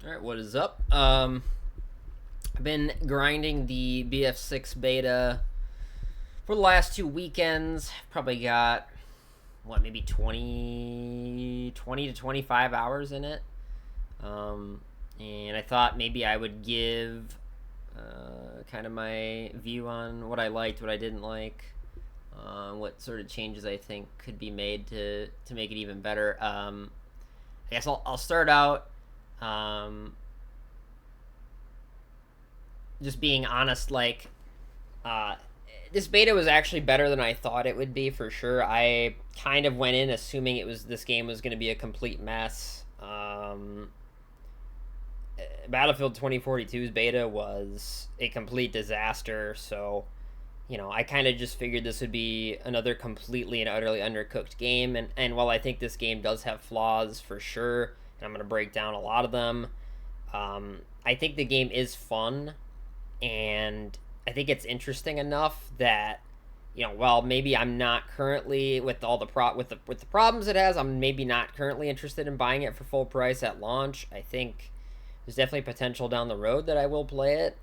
All right, what is up? I've been grinding the BF6 beta for the last 2 weekends. Probably got maybe 20 to 25 hours in it. And I thought maybe I would give kind of my view on what I liked, what I didn't like, what sort of changes I think could be made to make it even better. I guess I'll start out. Um, just being honest, uh, this beta was actually better than I thought it would be for sure. I kind of went in assuming this game was going to be a complete mess. Battlefield 2042's beta was a complete disaster, so I kind of just figured this would be another completely and utterly undercooked game. And while I think this game does have flaws for sure, and I'm going to break down a lot of them, I think the game is fun, and I think it's interesting enough that while maybe I'm not currently with all with the problems it has, I'm maybe not currently interested in buying it for full price at launch. I think there's definitely potential down the road that I will play it.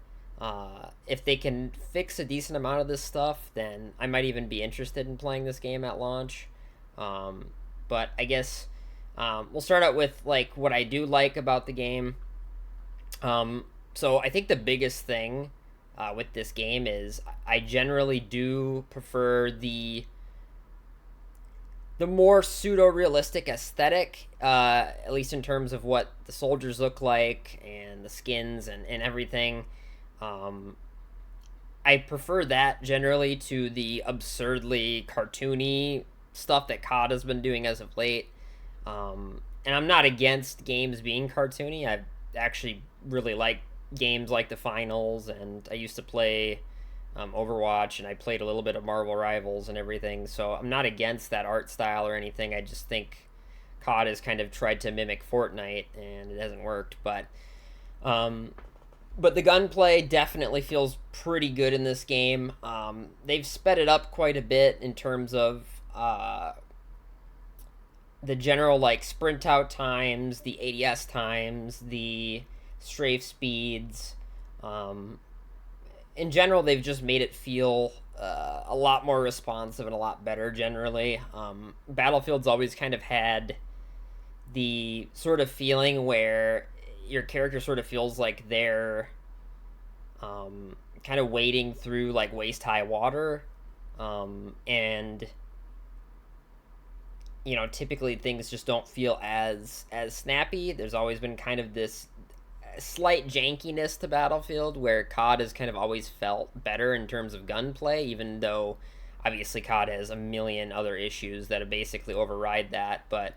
If they can fix a decent amount of this stuff, then I might even be interested in playing this game at launch. But I guess we'll start out with what I do like about the game. So I think the biggest thing with this game is I generally do prefer the more pseudo realistic aesthetic, at least in terms of what the soldiers look like and the skins and everything. I prefer that generally to the absurdly cartoony stuff that COD has been doing as of late. And I'm not against games being cartoony. I actually really like games like the Finals, and I used to play Overwatch, and I played a little bit of Marvel Rivals and everything. So I'm not against that art style or anything. I just think COD has kind of tried to mimic Fortnite, and it hasn't worked. But the gunplay definitely feels pretty good in this game. They've sped it up quite a bit in terms of the general sprint out times, the ADS times, the strafe speeds. In general, they've just made it feel a lot more responsive and a lot better generally. Battlefield's always kind of had the sort of feeling where your character sort of feels like they're kind of wading through waist high water, and typically things just don't feel as snappy. There's always been kind of this slight jankiness to Battlefield, where COD has kind of always felt better in terms of gunplay, even though obviously COD has a million other issues that basically override that. But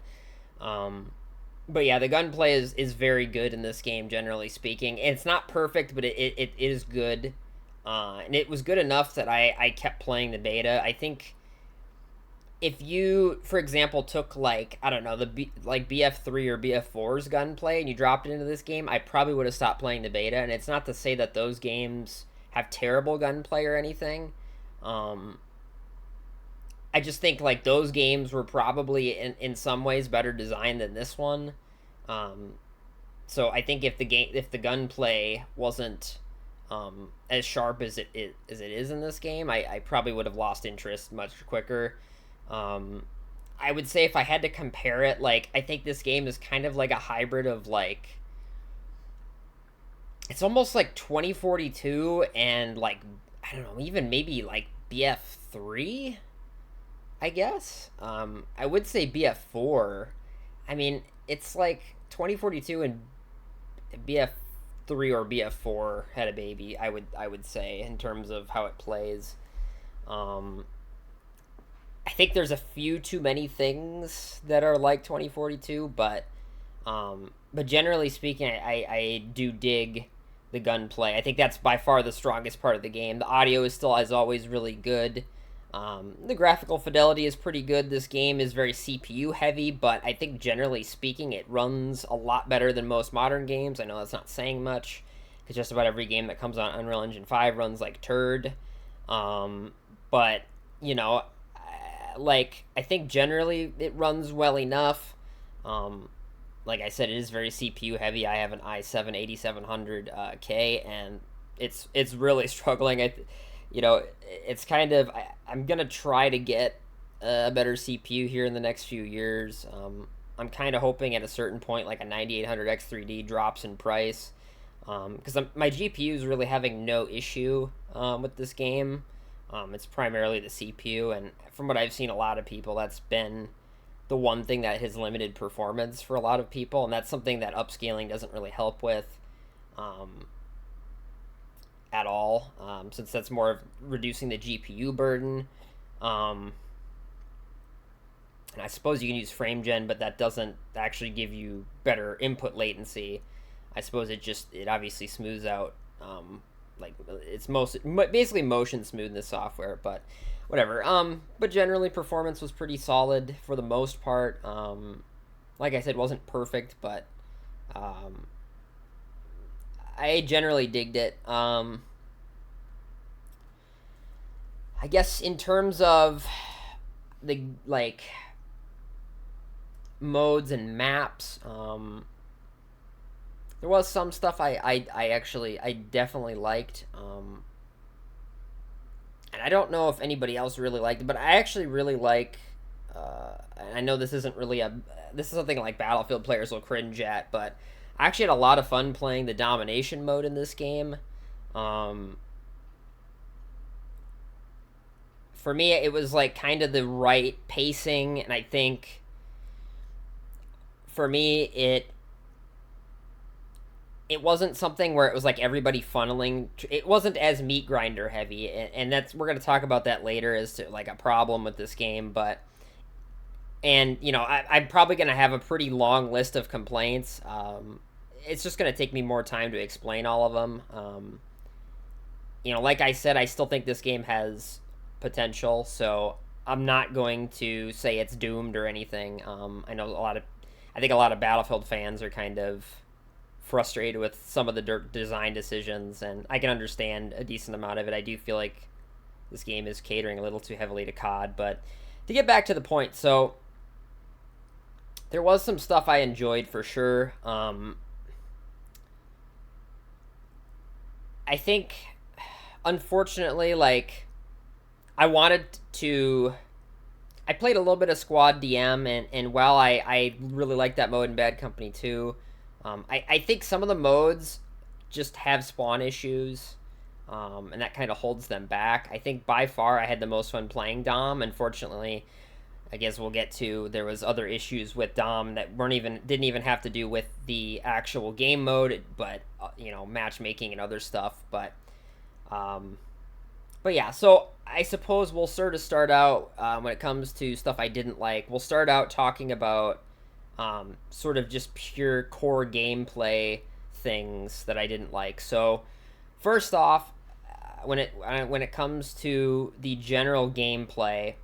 yeah, the gunplay is very good in this game, generally speaking. And it's not perfect, but it is good. And it was good enough that I kept playing the beta. I think if you, for example, took I don't know, BF3 or BF4's gunplay and you dropped it into this game, I probably would have stopped playing the beta. And it's not to say that those games have terrible gunplay or anything. I just think those games were probably in some ways better designed than this one. So I think if the gunplay wasn't as sharp as it is in this game, I probably would have lost interest much quicker. I would say if I had to compare it, I think this game is kind of like a hybrid of it's almost like 2042 and I don't know, even maybe BF3, I guess. I would say BF4. I mean, it's 2042 and BF3 or BF4 had a baby. I would say in terms of how it plays. I think there's a few too many things that are like 2042, but generally speaking, I do dig the gunplay. I think that's by far the strongest part of the game. The audio is still, as always, really good. The graphical fidelity is pretty good. This game is very CPU heavy, but I think generally speaking, it runs a lot better than most modern games. I know that's not saying much, because just about every game that comes on Unreal Engine 5 runs like turd. But I think generally it runs well enough. like I said, it is very CPU heavy. I have an i7 8700K, and it's really struggling. It's kind of I'm gonna try to get a better CPU here in the next few years. I'm kind of hoping at a certain point, like a 9800 X3D drops in price, because my GPU is really having no issue with this game. It's primarily the CPU, and from what I've seen, a lot of people, that's been the one thing that has limited performance for a lot of people, and that's something that upscaling doesn't really help with at all, since that's more of reducing the GPU burden. And I suppose you can use frame gen, but that doesn't actually give you better input latency. I suppose it obviously smooths out, like it's basically motion smoothness software, but whatever. But generally performance was pretty solid for the most part. Like I said, wasn't perfect, but I generally digged it. I guess in terms of the like modes and maps, there was some stuff I definitely liked, and I don't know if anybody else really liked it, but I actually really like. I know this isn't really this is something like Battlefield players will cringe at, but I actually had a lot of fun playing the domination mode in this game. For me, it was like kind of the right pacing, and I think for me it wasn't something where it was like everybody funneling. It wasn't as meat grinder heavy, and that's we're gonna talk about that later as to like a problem with this game. But I'm probably gonna have a pretty long list of complaints. It's just gonna take me more time to explain all of them. Like I said, I still think this game has potential, so I'm not going to say it's doomed or anything. I think a lot of Battlefield fans are kind of frustrated with some of the design decisions, and I can understand a decent amount of it. I do feel like this game is catering a little too heavily to COD, but to get back to the point, so there was some stuff I enjoyed for sure. I think, unfortunately, like, I played a little bit of Squad DM, and while I really like that mode in Bad Company 2, I think some of the modes just have spawn issues, and that kind of holds them back. I think by far I had the most fun playing Dom. Unfortunately, I guess we'll get to, there was other issues with Dom that didn't even have to do with the actual game mode, but matchmaking and other stuff. But yeah, so I suppose we'll sort of start out, when it comes to stuff I didn't like. We'll start out talking about sort of just pure core gameplay things that I didn't like. So first off, when it comes to the general gameplay,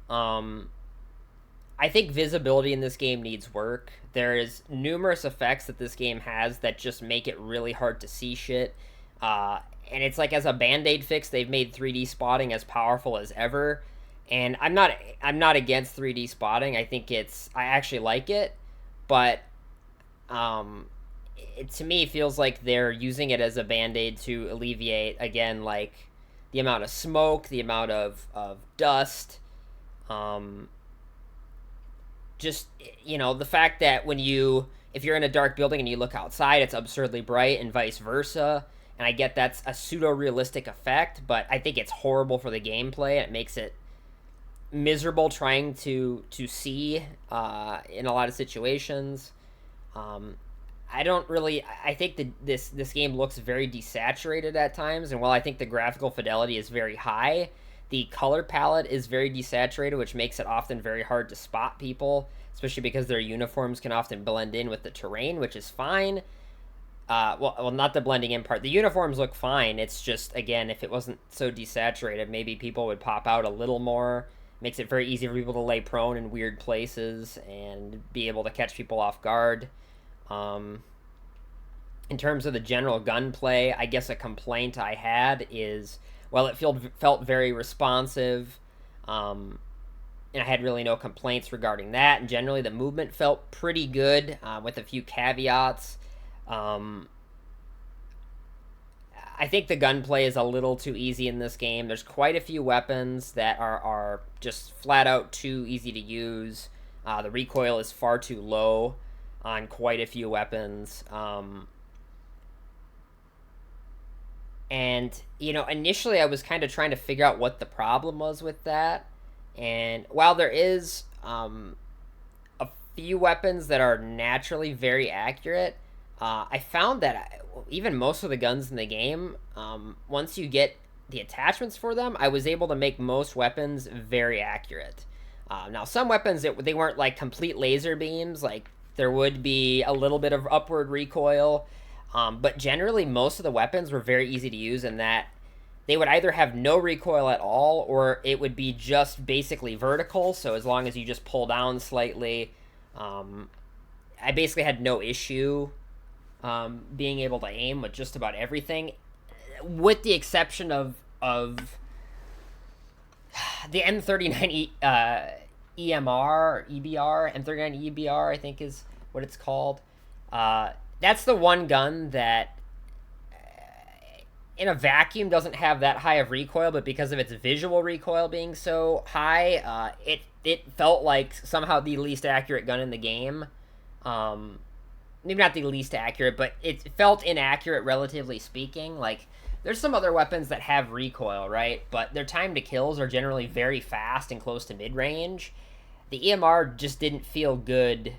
I think visibility in this game needs work. There is numerous effects that this game has that just make it really hard to see shit. And it's like, as a band-aid fix, they've made 3D spotting as powerful as ever. And I'm not against 3D spotting. I actually like it, but it to me feels like they're using it as a band-aid to alleviate, again, like the amount of smoke, the amount of dust, just the fact that if you're in a dark building and you look outside, it's absurdly bright, and vice versa. And I get that's a pseudo-realistic effect, but I think it's horrible for the gameplay. It makes it miserable trying to see in a lot of situations. I think that this game looks very desaturated at times, and while I think the graphical fidelity is very high, the color palette is very desaturated, which makes it often very hard to spot people, especially because their uniforms can often blend in with the terrain, which is fine. Well, not the blending in part. The uniforms look fine. It's just, again, if it wasn't so desaturated, maybe people would pop out a little more. Makes it very easy for people to lay prone in weird places and be able to catch people off guard. In terms of the general gunplay, I guess a complaint I had is, well, it felt very responsive. and I had really no complaints regarding that. And generally, the movement felt pretty good, with a few caveats. Um, I think the gunplay is a little too easy in this game. There's quite a few weapons that are just flat out too easy to use. The recoil is far too low on quite a few weapons. And, initially I was kind of trying to figure out what the problem was with that. And while there is a few weapons that are naturally very accurate, I found that even most of the guns in the game, once you get the attachments for them, I was able to make most weapons very accurate. Now, some weapons, they weren't like complete laser beams, like there would be a little bit of upward recoil, but generally most of the weapons were very easy to use in that they would either have no recoil at all, or it would be just basically vertical, so as long as you just pull down slightly, I basically had no issue being able to aim with just about everything, with the exception of the M39 EMR or EBR. M39 EBR, I think, is what it's called. That's the one gun that, in a vacuum, doesn't have that high of recoil, but because of its visual recoil being so high, it felt like somehow the least accurate gun in the game. Maybe not the least accurate, but it felt inaccurate, relatively speaking. Like, there's some other weapons that have recoil, right? But their time to kills are generally very fast and close to mid-range. The EMR just didn't feel good,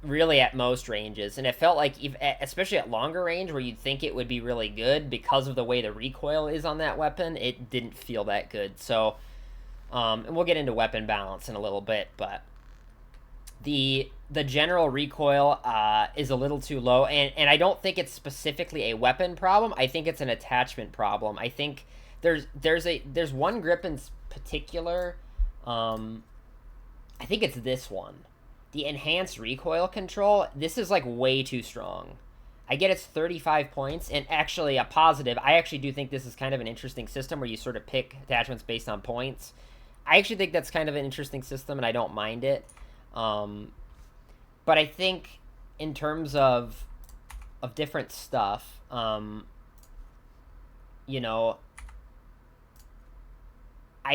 really, at most ranges. And it felt like, especially at longer range, where you'd think it would be really good, because of the way the recoil is on that weapon, it didn't feel that good. So, and we'll get into weapon balance in a little bit, but the general recoil is a little too low, and I don't think it's specifically a weapon problem. I think it's an attachment problem. I think there's one grip in particular. I think it's this one, the enhanced recoil control. This is like way too strong. I get it's 35 points, and actually a positive. I actually do think this is kind of an interesting system where you sort of pick attachments based on points. I actually think that's kind of an interesting system, and I don't mind it. But I think in terms of different stuff, I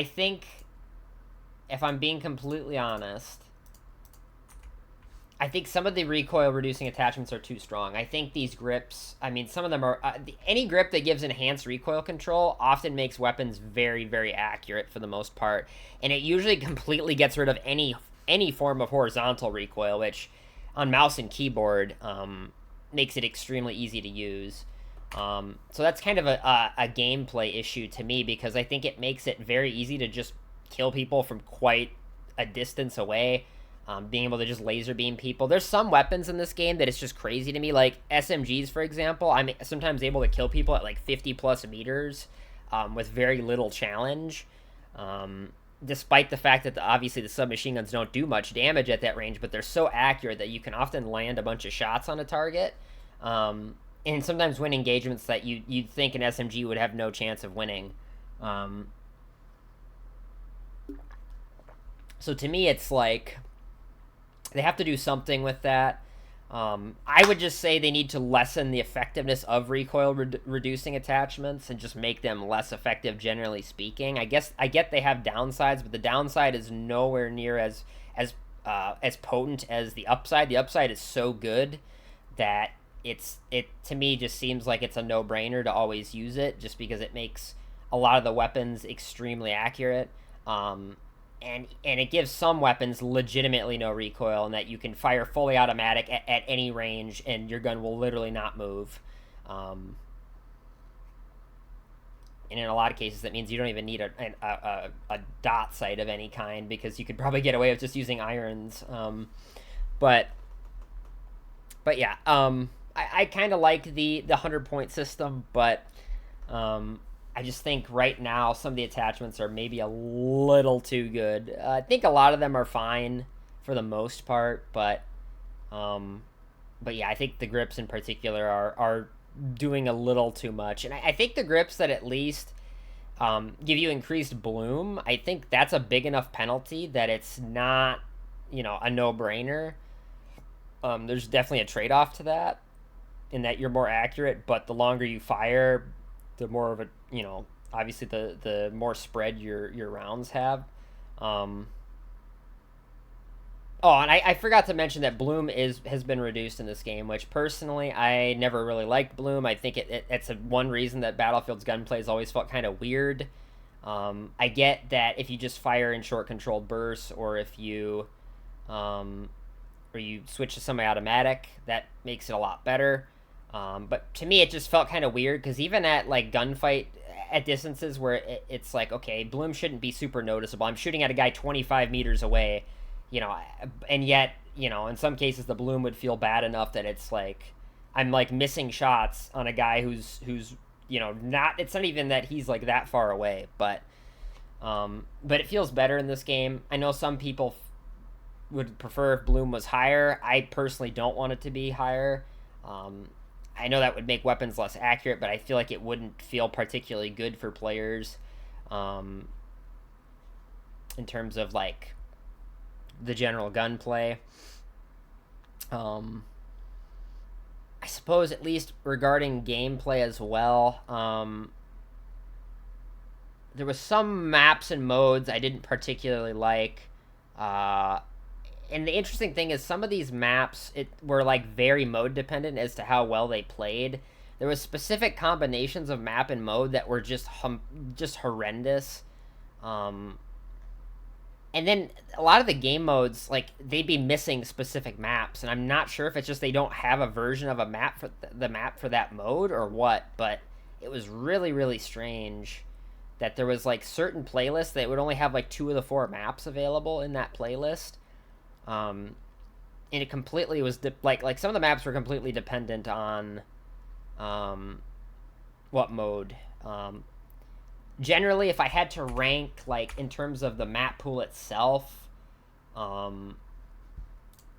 think, if I'm being completely honest, I think some of the recoil reducing attachments are too strong. I think these grips, some of them are, any grip that gives enhanced recoil control often makes weapons very, very accurate for the most part. And it usually completely gets rid of any form of horizontal recoil, which on mouse and keyboard makes it extremely easy to use. So that's kind of a gameplay issue to me, because I think it makes it very easy to just kill people from quite a distance away, being able to just laser beam people. There's some weapons in this game that it's just crazy to me, like SMGs, for example. I'm sometimes able to kill people at like 50 plus meters with very little challenge. Despite the fact that obviously the submachine guns don't do much damage at that range, but they're so accurate that you can often land a bunch of shots on a target, and sometimes win engagements that you'd think an SMG would have no chance of winning. So to me, it's like they have to do something with that. I would just say they need to lessen the effectiveness of recoil reducing attachments and just make them less effective, generally speaking. I get they have downsides, but the downside is nowhere near as potent as the upside. The upside is so good that it to me just seems like it's a no-brainer to always use it, just because it makes a lot of the weapons extremely accurate. And it gives some weapons legitimately no recoil, and that you can fire fully automatic at any range, and your gun will literally not move. And in a lot of cases, that means you don't even need a dot sight of any kind, because you could probably get away with just using irons. But yeah, I kind of like the 100-point system, but I just think right now some of the attachments are maybe a little too good. I think a lot of them are fine for the most part, but yeah, I think the grips in particular are doing a little too much. And I think the grips that at least give you increased bloom, I think that's a big enough penalty that it's not, a no brainer. There's definitely a trade off to that, in that you're more accurate, but the longer you fire, the more of a, obviously the more spread your rounds have. Um, Oh, and I forgot to mention that Bloom has been reduced in this game, which personally I never really liked Bloom. I think it's one reason that Battlefield's gunplay has always felt kind of weird. I get that if you just fire in short controlled bursts, um, or you switch to semi-automatic, that makes it a lot better. But to me, it just felt kind of weird because even at like gunfight at distances where it's like, okay, Bloom shouldn't be super noticeable. I'm shooting at a guy 25 meters away, you know, and yet, in some cases the bloom would feel bad enough that it's like I'm like missing shots on a guy who's not. It's not even that he's like that far away, but it feels better in this game. I know some people would prefer if bloom was higher. I personally don't want it to be higher. Um, I know that would make weapons less accurate, but I feel like it wouldn't feel particularly good for players, um, in terms of like the general gunplay. Um, I suppose at least regarding gameplay as well, there was some maps and modes I didn't particularly like. Uh, and the interesting thing is some of these maps were like very mode dependent as to how well they played. There was specific combinations of map and mode that were just horrendous. Um, and then a lot of the game modes, like they'd be missing specific maps, and I'm not sure if it's just they don't have a version of a map for the map for that mode or what. But it was really really strange that there was like certain playlists that would only have like two of the four maps available in that playlist. Um, and it completely was like some of the maps were completely dependent on um, what mode. Generally, if I had to rank like in terms of the map pool itself, um,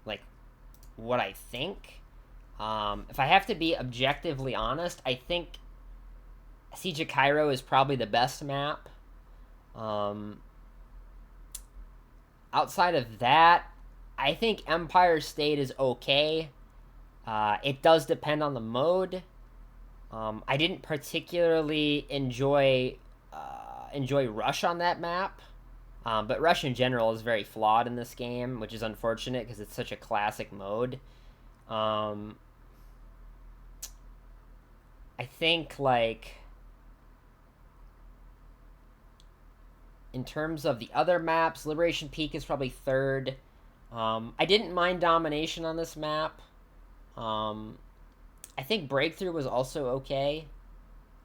like what I think, if I have to be objectively honest, I think Siege of Cairo is probably the best map. Um, Outside of that, I think Empire State is okay. It does depend on the mode. I didn't particularly enjoy Rush on that map, but Rush in general is very flawed in this game, which is unfortunate because it's such a classic mode. Um, I think like in terms of the other maps, Liberation Peak is probably third. I didn't mind Domination on this map. Um, I think Breakthrough was also okay,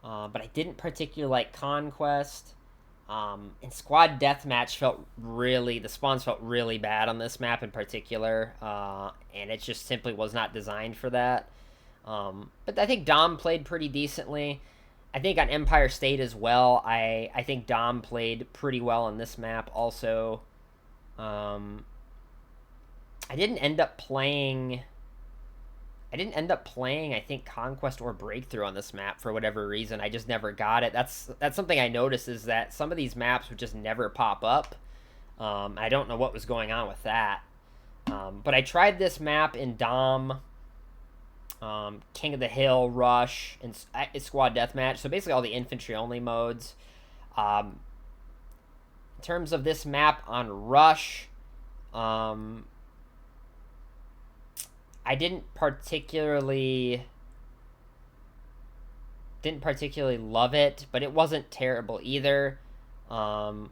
but I didn't particularly like Conquest. And Squad Deathmatch the spawns felt really bad on this map in particular, and it just simply was not designed for that. But I think Dom played pretty decently. I think on Empire State as well, I think Dom played pretty well on this map also. Um, I didn't end up playing. I didn't end up playing, I think, Conquest or Breakthrough on this map for whatever reason. I just never got it. That's something I noticed, is that some of these maps would just never pop up. I don't know what was going on with that. But I tried this map in Dom, King of the Hill, Rush, and Squad Deathmatch. So basically all the infantry-only modes. In terms of this map on Rush, I didn't particularly love it, but it wasn't terrible either. Um,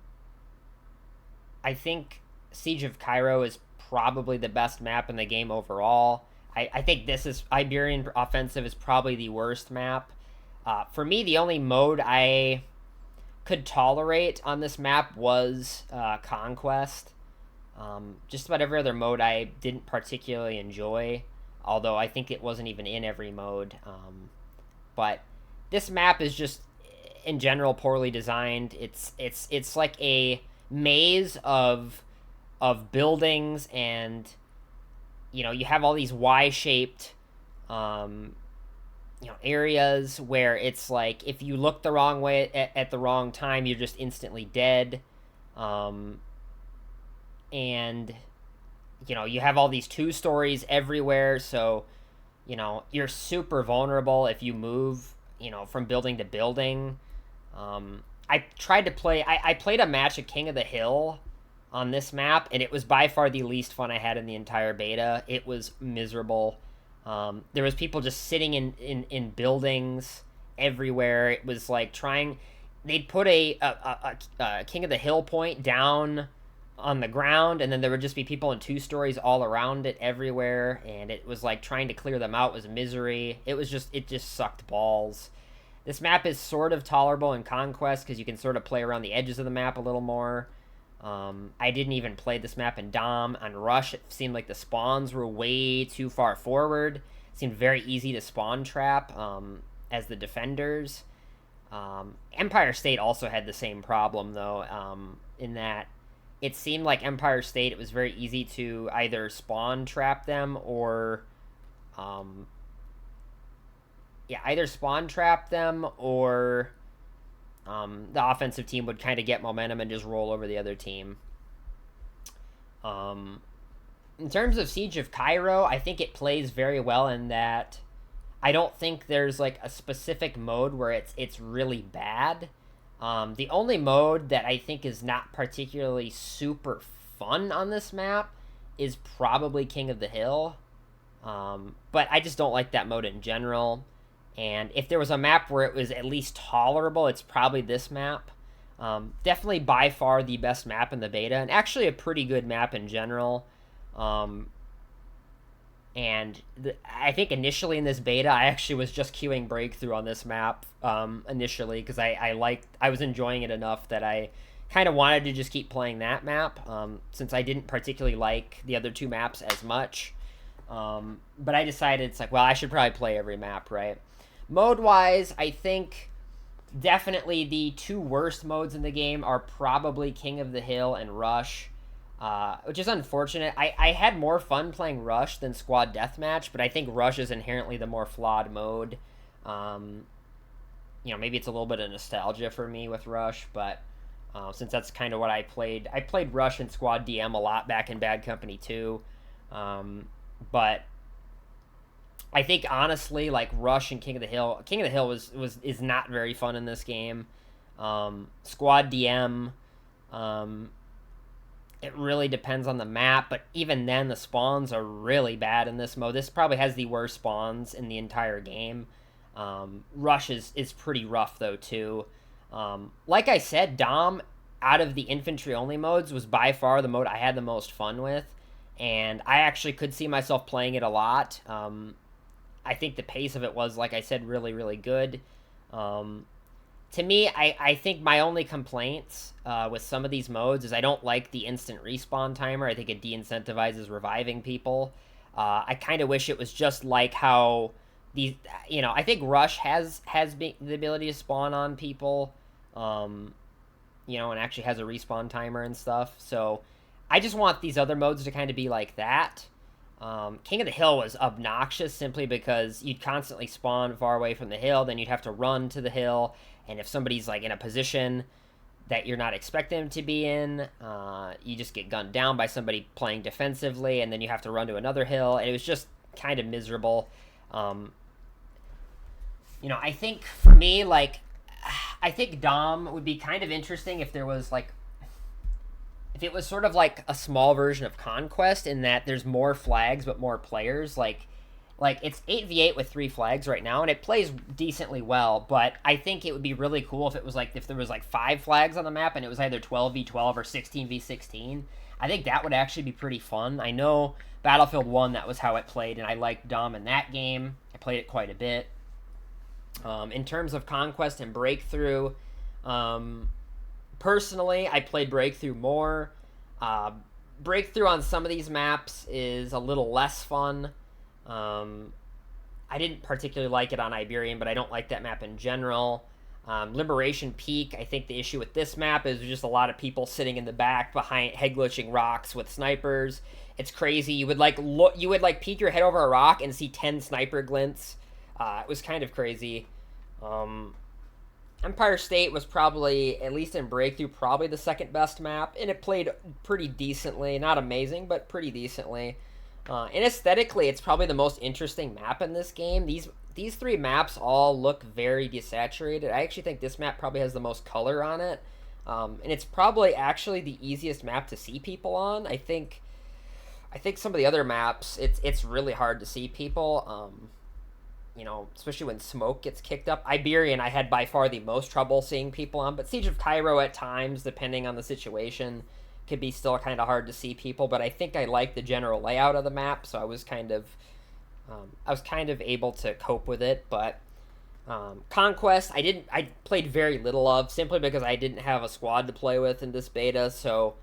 I think Siege of Cairo is probably the best map in the game overall. I think this is Iberian Offensive is probably the worst map. For me, the only mode I could tolerate on this map was Conquest. Just about every other mode I didn't particularly enjoy, although I think it wasn't even in every mode. But this map is just, in general, poorly designed. It's like a maze of buildings, and you have all these Y-shaped areas where it's like if you look the wrong way at the wrong time, you're just instantly dead. Um, and you have all these two stories everywhere, so you're super vulnerable if you move from building to building. I tried to play. I played a match of King of the Hill on this map, and it was by far the least fun I had in the entire beta. It was miserable. There was people just sitting in buildings everywhere. It was like trying. They'd put a King of the Hill point down on the ground, and then there would just be people in two stories all around it everywhere, and it was like trying to clear them out was misery. It just sucked balls. This map is sort of tolerable in Conquest because you can sort of play around the edges of the map a little more. I didn't even play this map in Dom. On Rush, it seemed like the spawns were way too far forward. It seemed very easy to spawn trap as the defenders. Empire State also had the same problem, though, in that it seemed like Empire State, it was very easy to either spawn trap them or either spawn trap them or the offensive team would kind of get momentum and just roll over the other team. In terms of Siege of Cairo, I think it plays very well in that I don't think there's like a specific mode where it's really bad. The only mode that I think is not particularly super fun on this map is probably King of the Hill. But I just don't like that mode in general. And if there was a map where it was at least tolerable, it's probably this map. Definitely by far the best map in the beta, and actually a pretty good map in general. I think initially in this beta, I actually was just queuing Breakthrough on this map initially because I was enjoying it enough that I kind of wanted to just keep playing that map since I didn't particularly like the other two maps as much. But I decided it's like, well, I should probably play every map, right? Mode-wise, I think definitely the two worst modes in the game are probably King of the Hill and Rush, which is unfortunate. I had more fun playing Rush than Squad Deathmatch, but I think Rush is inherently the more flawed mode. Maybe it's a little bit of nostalgia for me with Rush, but since that's kind of what I played Rush and Squad DM a lot back in Bad Company 2, but I think honestly, like Rush and King of the Hill is not very fun in this game. Squad DM, it really depends on the map, but even then, the spawns are really bad in this mode. This probably has the worst spawns in the entire game. Rush is pretty rough though too. Like I said, Dom out of the infantry only modes was by far the mode I had the most fun with, and I actually could see myself playing it a lot. I think the pace of it was, like I said, really, really good. To me, I think my only complaints with some of these modes is I don't like the instant respawn timer. I think it de-incentivizes reviving people. I kind of wish it was just like how these, I think Rush has the ability to spawn on people, and actually has a respawn timer and stuff. So I just want these other modes to kind of be like that. King of the Hill was obnoxious simply because you'd constantly spawn far away from the hill, then you'd have to run to the hill, and if somebody's like in a position that you're not expecting them to be in, you just get gunned down by somebody playing defensively, and then you have to run to another hill, and it was just kind of miserable. I think for me, like, I think Dom would be kind of interesting if there was like, if it was sort of like a small version of Conquest in that there's more flags but more players. Like it's 8v8 with 3 flags right now, and it plays decently well, but I think it would be really cool if it was like, if there was like 5 flags on the map and it was either 12v12 or 16v16. I think that would actually be pretty fun. I know Battlefield 1, that was how it played, and I liked Dom in that game. I played it quite a bit. In terms of Conquest and Breakthrough, personally, I played Breakthrough more. Breakthrough on some of these maps is a little less fun. I didn't particularly like it on Iberian, but I don't like that map in general. Liberation Peak, I think the issue with this map is just a lot of people sitting in the back behind head glitching rocks with snipers. It's crazy. You would peek your head over a rock and see 10 sniper glints It was kind of crazy. Um, Empire State was probably, at least in Breakthrough, probably the second best map, and it played pretty decently. Not amazing, but pretty decently. And aesthetically, it's probably the most interesting map in this game. These three maps all look very desaturated. I actually think this map probably has the most color on it, and it's probably actually the easiest map to see people on. I think some of the other maps, it's really hard to see people. Especially when smoke gets kicked up. Iberian, I had by far the most trouble seeing people on, but Siege of Cairo at times, depending on the situation, could be still kind of hard to see people. But I think I like the general layout of the map, so I was kind of able to cope with it. But Conquest, I played very little of simply because I didn't have a squad to play with in this beta. So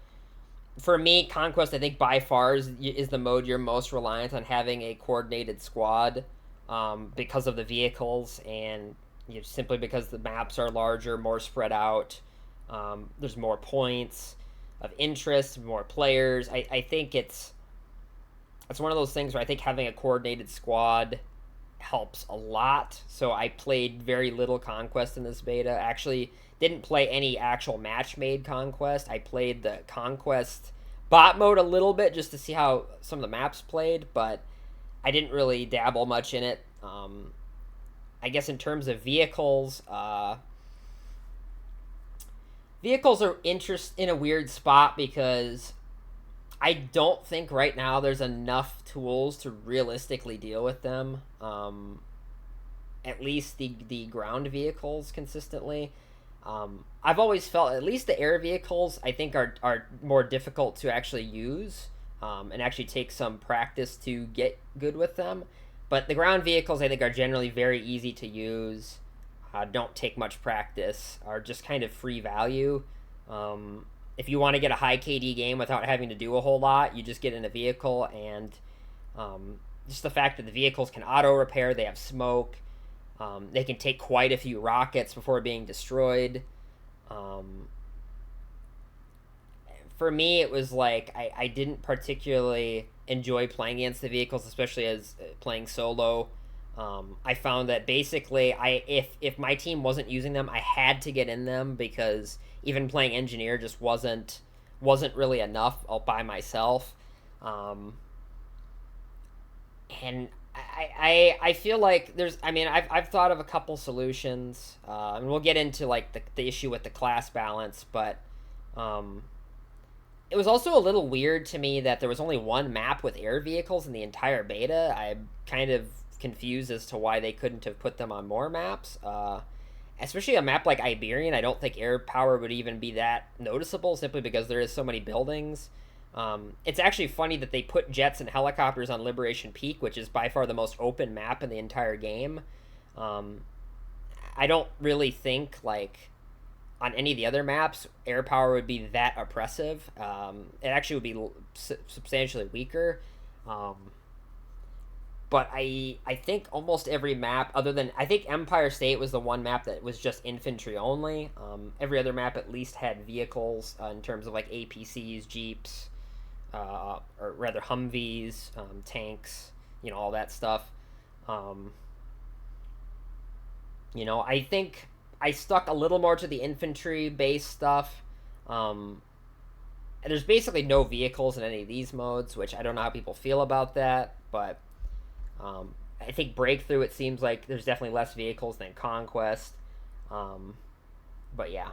for me, Conquest, I think by far is the mode you're most reliant on having a coordinated squad, because of the vehicles and simply because the maps are larger, more spread out. There's more points of interest, more players. I think it's one of those things where I think having a coordinated squad helps a lot. So I played very little Conquest in this beta. Actually, didn't play any actual match-made Conquest. I played the Conquest bot mode a little bit just to see how some of the maps played, but I didn't really dabble much in it. I guess in terms of vehicles, vehicles are in a weird spot because I don't think right now there's enough tools to realistically deal with them. At least the ground vehicles consistently. I've always felt at least the air vehicles I think are more difficult to actually use, and actually take some practice to get good with them. But the ground vehicles I think are generally very easy to use, don't take much practice, are just kind of free value. If you want to get a high KD game without having to do a whole lot, you just get in a vehicle, and just the fact that the vehicles can auto repair, they have smoke, they can take quite a few rockets before being destroyed. For me, it was like I didn't particularly enjoy playing against the vehicles, especially as playing solo. I found that basically if my team wasn't using them, I had to get in them because even playing engineer just wasn't really enough all by myself. And I feel like I've thought of a couple solutions, and we'll get into like the issue with the class balance, but it was also a little weird to me that there was only one map with air vehicles in the entire beta. I'm kind of confused as to why they couldn't have put them on more maps. Especially a map like Iberian, I don't think air power would even be that noticeable simply because there is so many buildings. It's actually funny that they put jets and helicopters on Liberation Peak, which is by far the most open map in the entire game. I don't really think like on any of the other maps air power would be that oppressive. It actually would be substantially weaker. But I think almost every map, other than I think Empire State was the one map that was just infantry only. Every other map at least had vehicles, in terms of like APCs, jeeps, or rather Humvees, tanks, all that stuff. I think I stuck a little more to the infantry-based stuff. There's basically no vehicles in any of these modes, which I don't know how people feel about that, but I think Breakthrough, it seems like there's definitely less vehicles than Conquest. But yeah,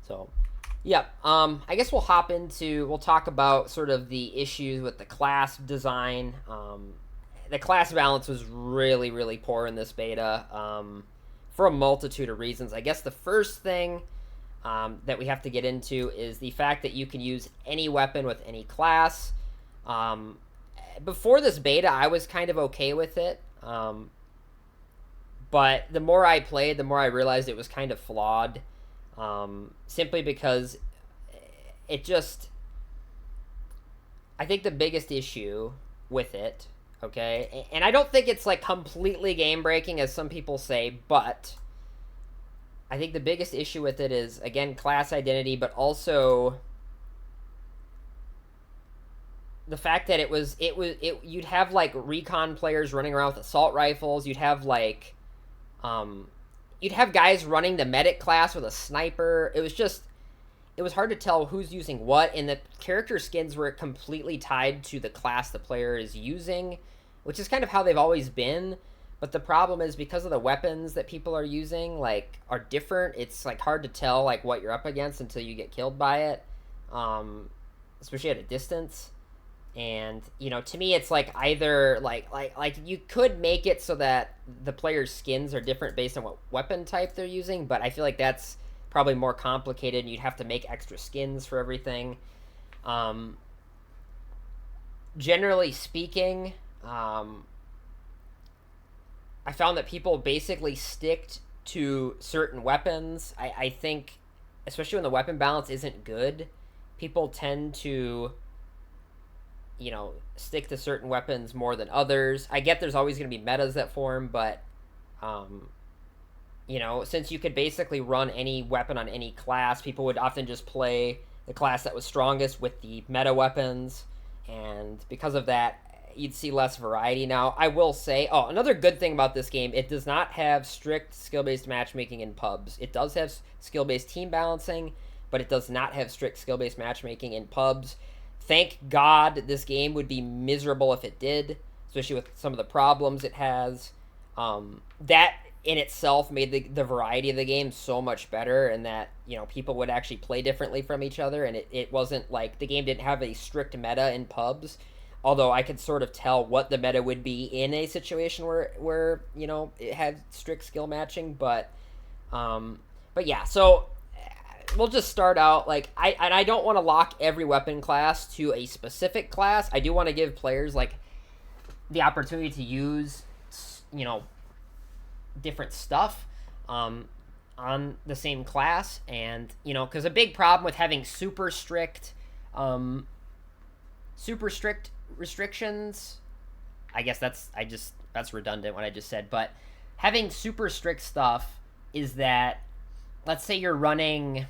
so yeah, I guess we'll talk about sort of the issues with the class design. The class balance was really, really poor in this beta, for a multitude of reasons. I guess the first thing that we have to get into is the fact that you can use any weapon with any class. Before this beta, I was kind of okay with it, but the more I played, the more I realized it was kind of flawed, simply because I think the biggest issue with it, okay, and I don't think it's like completely game-breaking as some people say, but I think the biggest issue with it is, again, class identity, but also the fact that you'd have like recon players running around with assault rifles. You'd have like Um, you'd have guys running the medic class with a sniper. It was hard to tell who's using what, and the character skins were completely tied to the class the player is using, which is kind of how they've always been. But the problem is because of the weapons that people are using, like, are different. It's like hard to tell like what you're up against until you get killed by it, especially at a distance. And to me, it's like either like you could make it so that the player's skins are different based on what weapon type they're using, but I feel like that's probably more complicated, and you'd have to make extra skins for everything. Um, Generally speaking, I found that people basically sticked to certain weapons. I think, especially when the weapon balance isn't good, people tend to, stick to certain weapons more than others. I get there's always going to be metas that form, but, um, since you could basically run any weapon on any class, people would often just play the class that was strongest with the meta weapons. And because of that, you'd see less variety. Now, I will say, another good thing about this game, it does not have strict skill-based matchmaking in pubs. It does have skill-based team balancing, but it does not have strict skill-based matchmaking in pubs. Thank God this game would be miserable if it did, especially with some of the problems it has. That in itself made the variety of the game so much better, and that people would actually play differently from each other, and it wasn't like the game didn't have a strict meta in pubs. Although I could sort of tell what the meta would be in a situation where it had strict skill matching, but yeah. So we'll just start out like I don't want to lock every weapon class to a specific class. I do want to give players like the opportunity to use different stuff on the same class, and because a big problem with having super strict restrictions, I guess that's redundant what I just said, but having super strict stuff is that, let's say you're running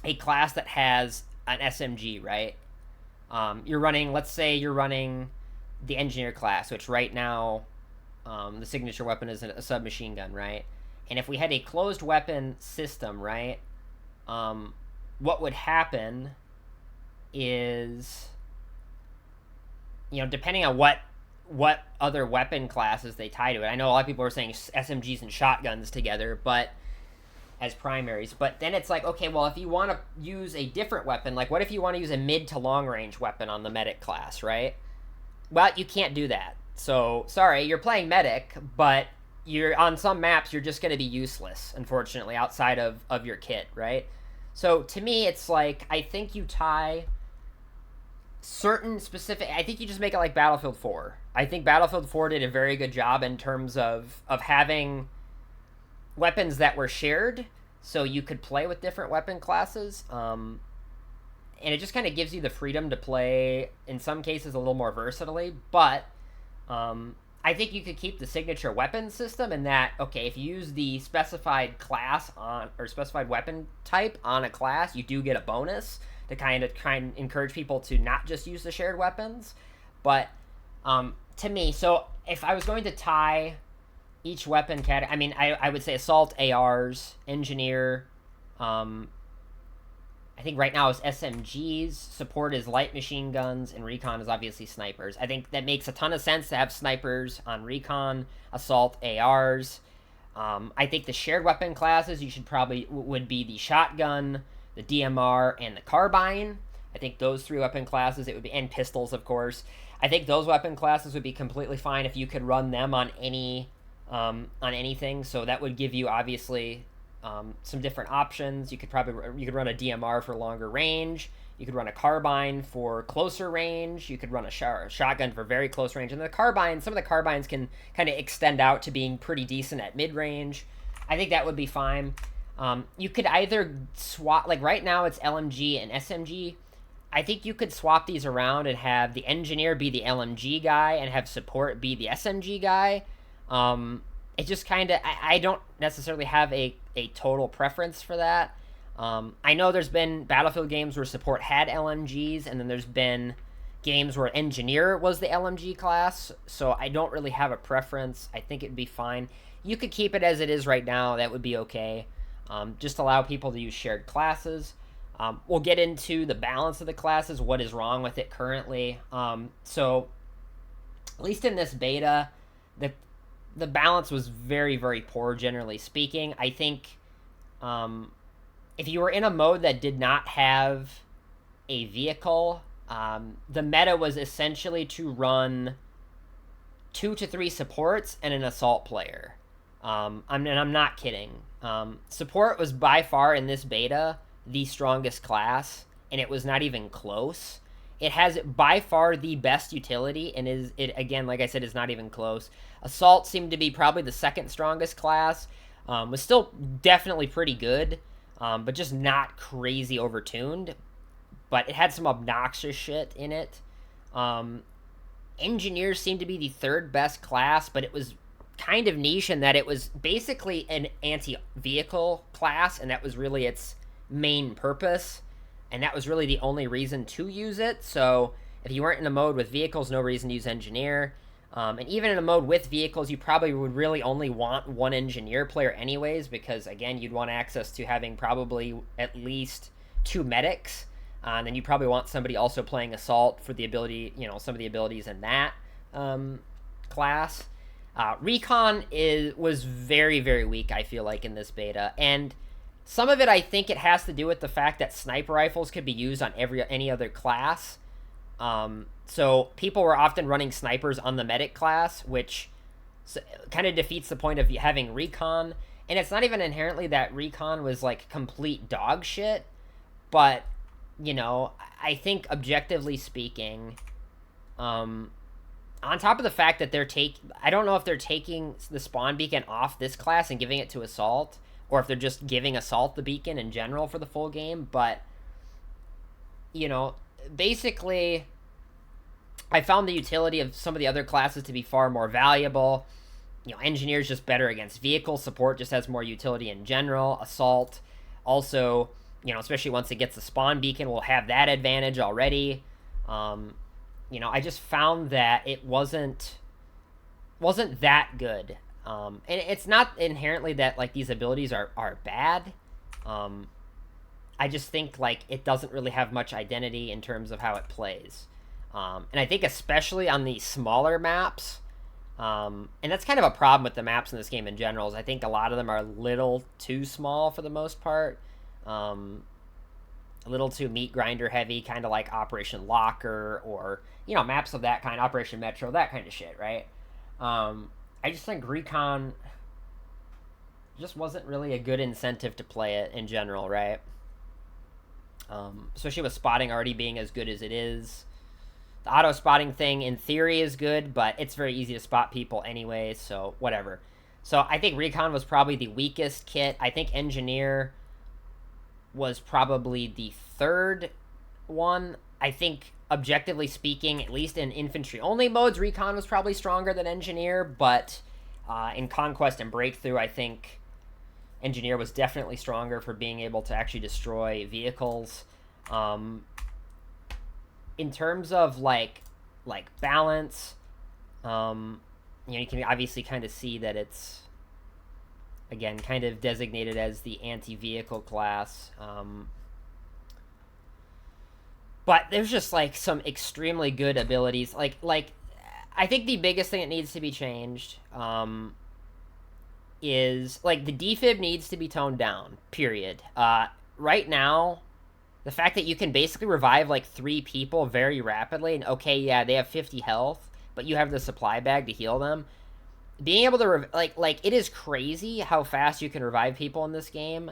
a class that has an SMG, right? Let's say you're running the engineer class, which right now the signature weapon is a submachine gun, right? And if we had a closed weapon system, right, what would happen is, depending on what other weapon classes they tie to it. I know a lot of people are saying SMGs and shotguns together, but as primaries. But then it's like, okay, well, if you want to use a different weapon, like what if you want to use a mid to long range weapon on the medic class, right? Well, you can't do that. So, sorry, you're playing medic, but you're on some maps, you're just going to be useless, unfortunately, outside of your kit, right? So, to me, it's like, I think you tie certain specific, I think you just make it like Battlefield 4. I think Battlefield 4 did a very good job in terms of having weapons that were shared, so you could play with different weapon classes. And it just kind of gives you the freedom to play, in some cases, a little more versatilely. But I think you could keep the signature weapon system in that, okay, if you use the specified class on, or specified weapon type on a class, you do get a bonus to kind of encourage people to not just use the shared weapons. But to me, so if I was going to tie each weapon category, I mean, I would say assault, ARs, engineer. I think right now is SMGs, support is light machine guns, and recon is obviously snipers. I think that makes a ton of sense to have snipers on recon, assault, ARs. I think the shared weapon classes would be the shotgun, the DMR, and the carbine. I think those three weapon classes, it would be, and pistols, of course. I think those weapon classes would be completely fine if you could run them on anything. So that would give you obviously some different options. You could run a DMR for longer range. You could run a carbine for closer range. You could run a shotgun for very close range. And some of the carbines can kind of extend out to being pretty decent at mid range. I think that would be fine. You could either swap, like right now it's LMG and SMG. I think you could swap these around and have the engineer be the LMG guy and have support be the SMG guy. It just kind of, I don't necessarily have a total preference for that. I know there's been Battlefield games where support had LMGs, and then there's been games where engineer was the LMG class, so I don't really have a preference. I think it'd be fine. You could keep it as it is right now. That would be okay. Just allow people to use shared classes. We'll get into the balance of the classes, what is wrong with it currently. So, at least in this beta, the balance was very, very poor, generally speaking. I think if you were in a mode that did not have a vehicle, the meta was essentially to run 2 to 3 supports and an assault player. And I'm not kidding. Support was by far in this beta the strongest class, and it was not even close. It has by far the best utility, and it again, like I said, is not even close. Assault seemed to be probably the second strongest class. Was still definitely pretty good, but just not crazy overtuned. But it had some obnoxious shit in it. Engineers seemed to be the third best class, but it was kind of niche in that it was basically an anti-vehicle class, and that was really its main purpose, and that was really the only reason to use it. So if you weren't in a mode with vehicles, no reason to use engineer. And even in a mode with vehicles, you probably would really only want one engineer player anyways, because again, you'd want access to having probably at least 2 medics. And then you probably want somebody also playing assault for the ability, some of the abilities in that class. Recon was very, very weak, I feel like, in this beta. And some of it, I think it has to do with the fact that sniper rifles could be used on any other class. So people were often running snipers on the medic class, which kind of defeats the point of having recon. And it's not even inherently that recon was like complete dog shit, but I think objectively speaking, on top of the fact that I don't know if they're taking the spawn beacon off this class and giving it to assault, or if they're just giving assault the beacon in general for the full game, but basically I found the utility of some of the other classes to be far more valuable. Engineer's just better against vehicles. Support just has more utility in general. Assault also, especially once it gets the spawn beacon, will have that advantage already. I just found that it wasn't that good. And it's not inherently that like these abilities are bad. I just think like it doesn't really have much identity in terms of how it plays. And I think especially on the smaller maps, and that's kind of a problem with the maps in this game in general, is I think a lot of them are a little too small for the most part. A little too meat grinder heavy, kind of like Operation Locker, or maps of that kind, Operation Metro, that kind of shit, right? I just think Recon just wasn't really a good incentive to play it in general, right? Especially with spotting already being as good as it is. The auto spotting thing in theory is good, but it's very easy to spot people anyway, so whatever. So I think Recon was probably the weakest kit. I think Engineer was probably the third one. I think objectively speaking, at least in infantry only modes, Recon was probably stronger than Engineer, but in Conquest and Breakthrough, I think Engineer was definitely stronger for being able to actually destroy vehicles. In terms of like balance, you can obviously kind of see that it's again kind of designated as the anti-vehicle class. But there's just like some extremely good abilities. Like I think the biggest thing that needs to be changed is like the defib needs to be toned down. Period. Right now, the fact that you can basically revive like 3 people very rapidly, and okay, yeah, they have 50 health, but you have the supply bag to heal them. Being able to like it is crazy how fast you can revive people in this game,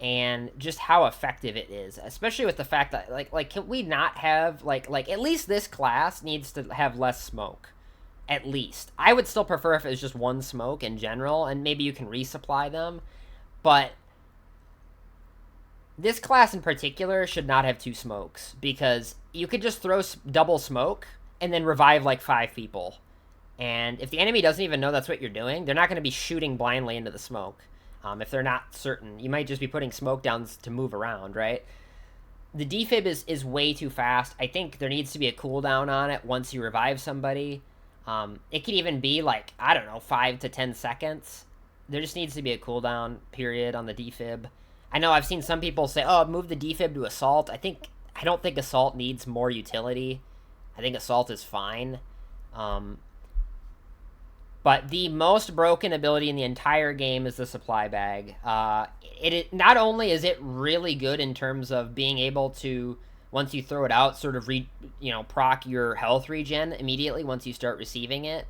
and just how effective it is, especially with the fact that like can we not have like at least this class needs to have less smoke. At least I would still prefer if it was just 1 smoke in general, and maybe you can resupply them, but this class in particular should not have 2 smokes, because you could just throw double smoke and then revive like 5 people. And if the enemy doesn't even know that's what you're doing, they're not going to be shooting blindly into the smoke. If they're not certain, you might just be putting smoke downs to move around, right? the defib is way too fast. I think there needs to be a cooldown on it once you revive somebody. It could even be like, I don't know, 5 to 10 seconds. There just needs to be a cooldown period on the defib. I know I've seen some people say, oh, move the defib to assault. I don't think assault needs more utility. I think assault is fine. But the most broken ability in the entire game is the supply bag. It not only is it really good in terms of being able to, once you throw it out, sort of proc your health regen immediately once you start receiving it.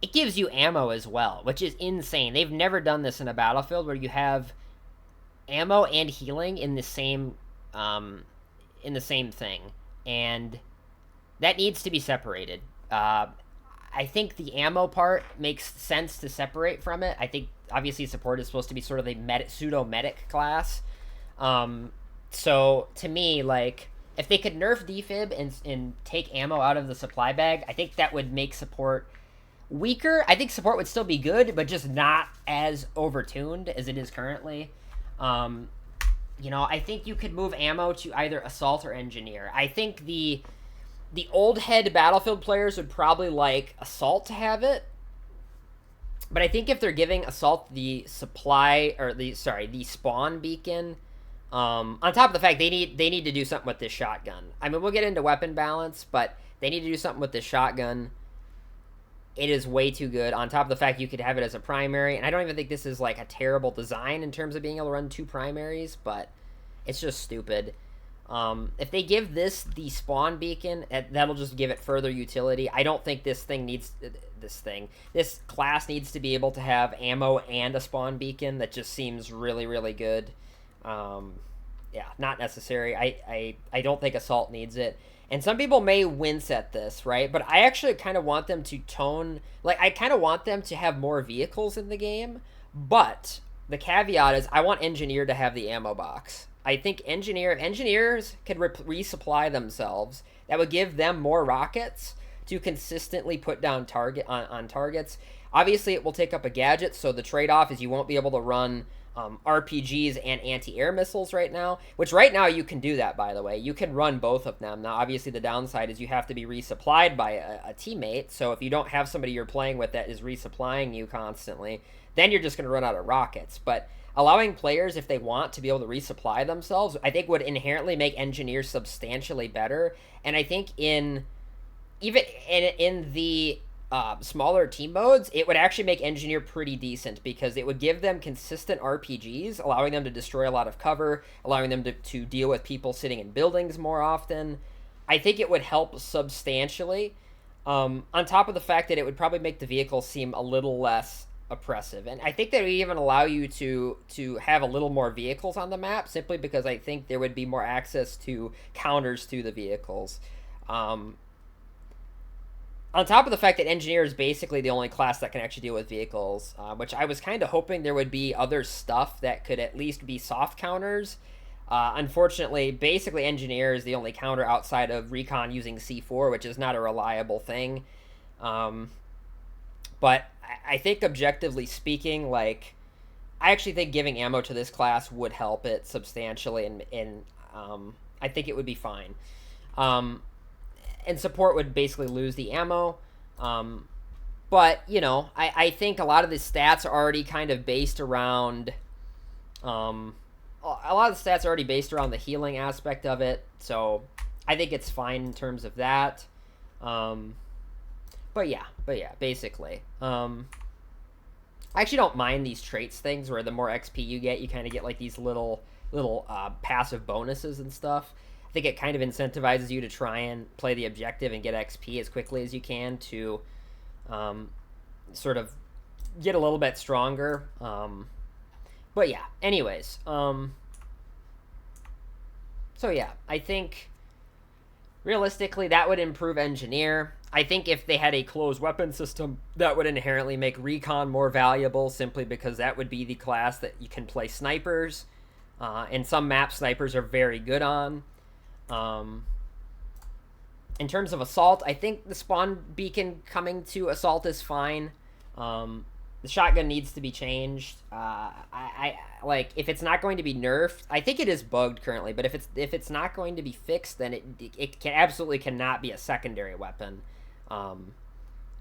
It gives you ammo as well, which is insane. They've never done this in a Battlefield where you have ammo and healing in the same thing, and that needs to be separated. I think the ammo part makes sense to separate from it. I think obviously support is supposed to be sort of a pseudo medic class. So to me, like, if they could nerf defib and take ammo out of the supply bag, I think that would make support weaker. I think support would still be good, but just not as overtuned as it is currently. I think you could move ammo to either assault or engineer. I think the old head Battlefield players would probably like assault to have it, but I think if they're giving assault the spawn beacon, on top of the fact they need to do something with this shotgun. I mean, we'll get into weapon balance, but they need to do something with this shotgun. It is way too good. On top of the fact you could have it as a primary, and I don't even think this is like a terrible design in terms of being able to run 2 primaries, but it's just stupid. If they give this the spawn beacon, that'll just give it further utility. I don't think this class needs to be able to have ammo and a spawn beacon. That just seems really, really good. Not necessary. I don't think assault needs it. And some people may wince at this, right? But I actually kind of want them to I kind of want them to have more vehicles in the game. But the caveat is I want engineer to have the ammo box. I think engineers could resupply themselves. That would give them more rockets to consistently put down on targets. Obviously, it will take up a gadget, so the trade-off is you won't be able to run RPGs and anti-air missiles right now, which right now you can do that, by the way. You can run both of them. Now, obviously, the downside is you have to be resupplied by a teammate, so if you don't have somebody you're playing with that is resupplying you constantly, then you're just going to run out of rockets. But allowing players, if they want, to be able to resupply themselves, I think would inherently make engineers substantially better. And I think in the smaller team modes, it would actually make engineer pretty decent because it would give them consistent RPGs, allowing them to destroy a lot of cover, allowing them to deal with people sitting in buildings more often. I think it would help substantially, on top of the fact that it would probably make the vehicle seem a little less oppressive. And I think that would even allow you to have a little more vehicles on the map, simply because I think there would be more access to counters to the vehicles. On top of the fact that engineer is basically the only class that can actually deal with vehicles, which I was kind of hoping there would be other stuff that could at least be soft counters. Unfortunately, basically engineer is the only counter outside of recon using C4, which is not a reliable thing. But I think objectively speaking, I actually think giving ammo to this class would help it substantially, and I think it would be fine. And support would basically lose the ammo. But, I think a lot of the stats are already kind of based around... a lot of the stats are already based around the healing aspect of it, so I think it's fine in terms of that. But yeah, basically. I actually don't mind these traits things where the more XP you get, you kind of get like these little passive bonuses and stuff. I think it kind of incentivizes you to try and play the objective and get XP as quickly as you can to sort of get a little bit stronger. But yeah, anyways. So yeah, I think realistically that would improve engineer. I think if they had a closed weapon system, that would inherently make recon more valuable, simply because that would be the class that you can play snipers. And some map snipers are very good on. In terms of assault, I think the spawn beacon coming to assault is fine. The shotgun needs to be changed. I like if it's not going to be nerfed. I think it is bugged currently, but if it's not going to be fixed, then it can absolutely cannot be a secondary weapon.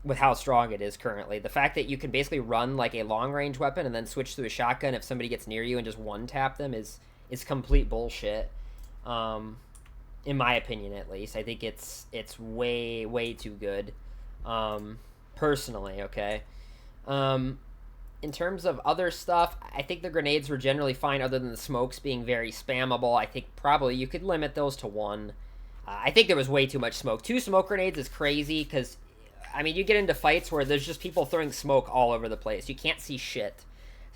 With how strong it is currently, the fact that you can basically run like a long range weapon and then switch to a shotgun if somebody gets near you and just one tap them is complete bullshit. In my opinion, at least, I think it's way too good. Personally, okay. In terms of other stuff, I think the grenades were generally fine other than the smokes being very spammable. I think probably you could limit those to one. I think there was way too much smoke. 2 smoke grenades is crazy because, I mean, you get into fights where there's just people throwing smoke all over the place. You can't see shit.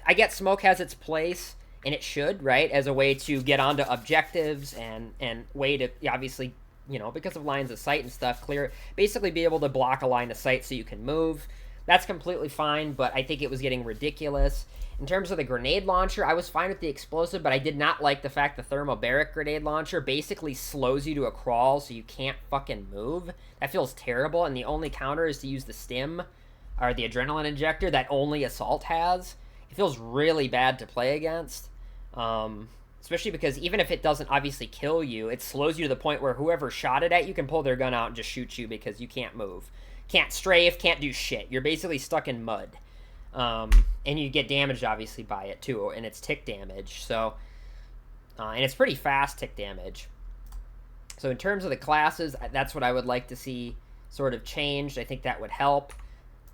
I get smoke has its place, and it should, right, as a way to get onto objectives and way to, obviously, you know, because of lines of sight and stuff, basically be able to block a line of sight so you can move. That's completely fine, but I think it was getting ridiculous. In terms of the grenade launcher, I was fine with the explosive, but I did not like the fact the thermobaric grenade launcher basically slows you to a crawl so you can't fucking move. That feels terrible, and the only counter is to use the stim, or the adrenaline injector that only Assault has. It feels really bad to play against, especially because even if it doesn't obviously kill you, it slows you to the point where whoever shot it at you can pull their gun out and just shoot you because you can't move. Can't strafe, can't do shit. You're basically stuck in mud. And you get damaged, obviously, by it, too, and it's tick damage. So, and it's pretty fast tick damage. So in terms of the classes, that's what I would like to see sort of changed. I think that would help.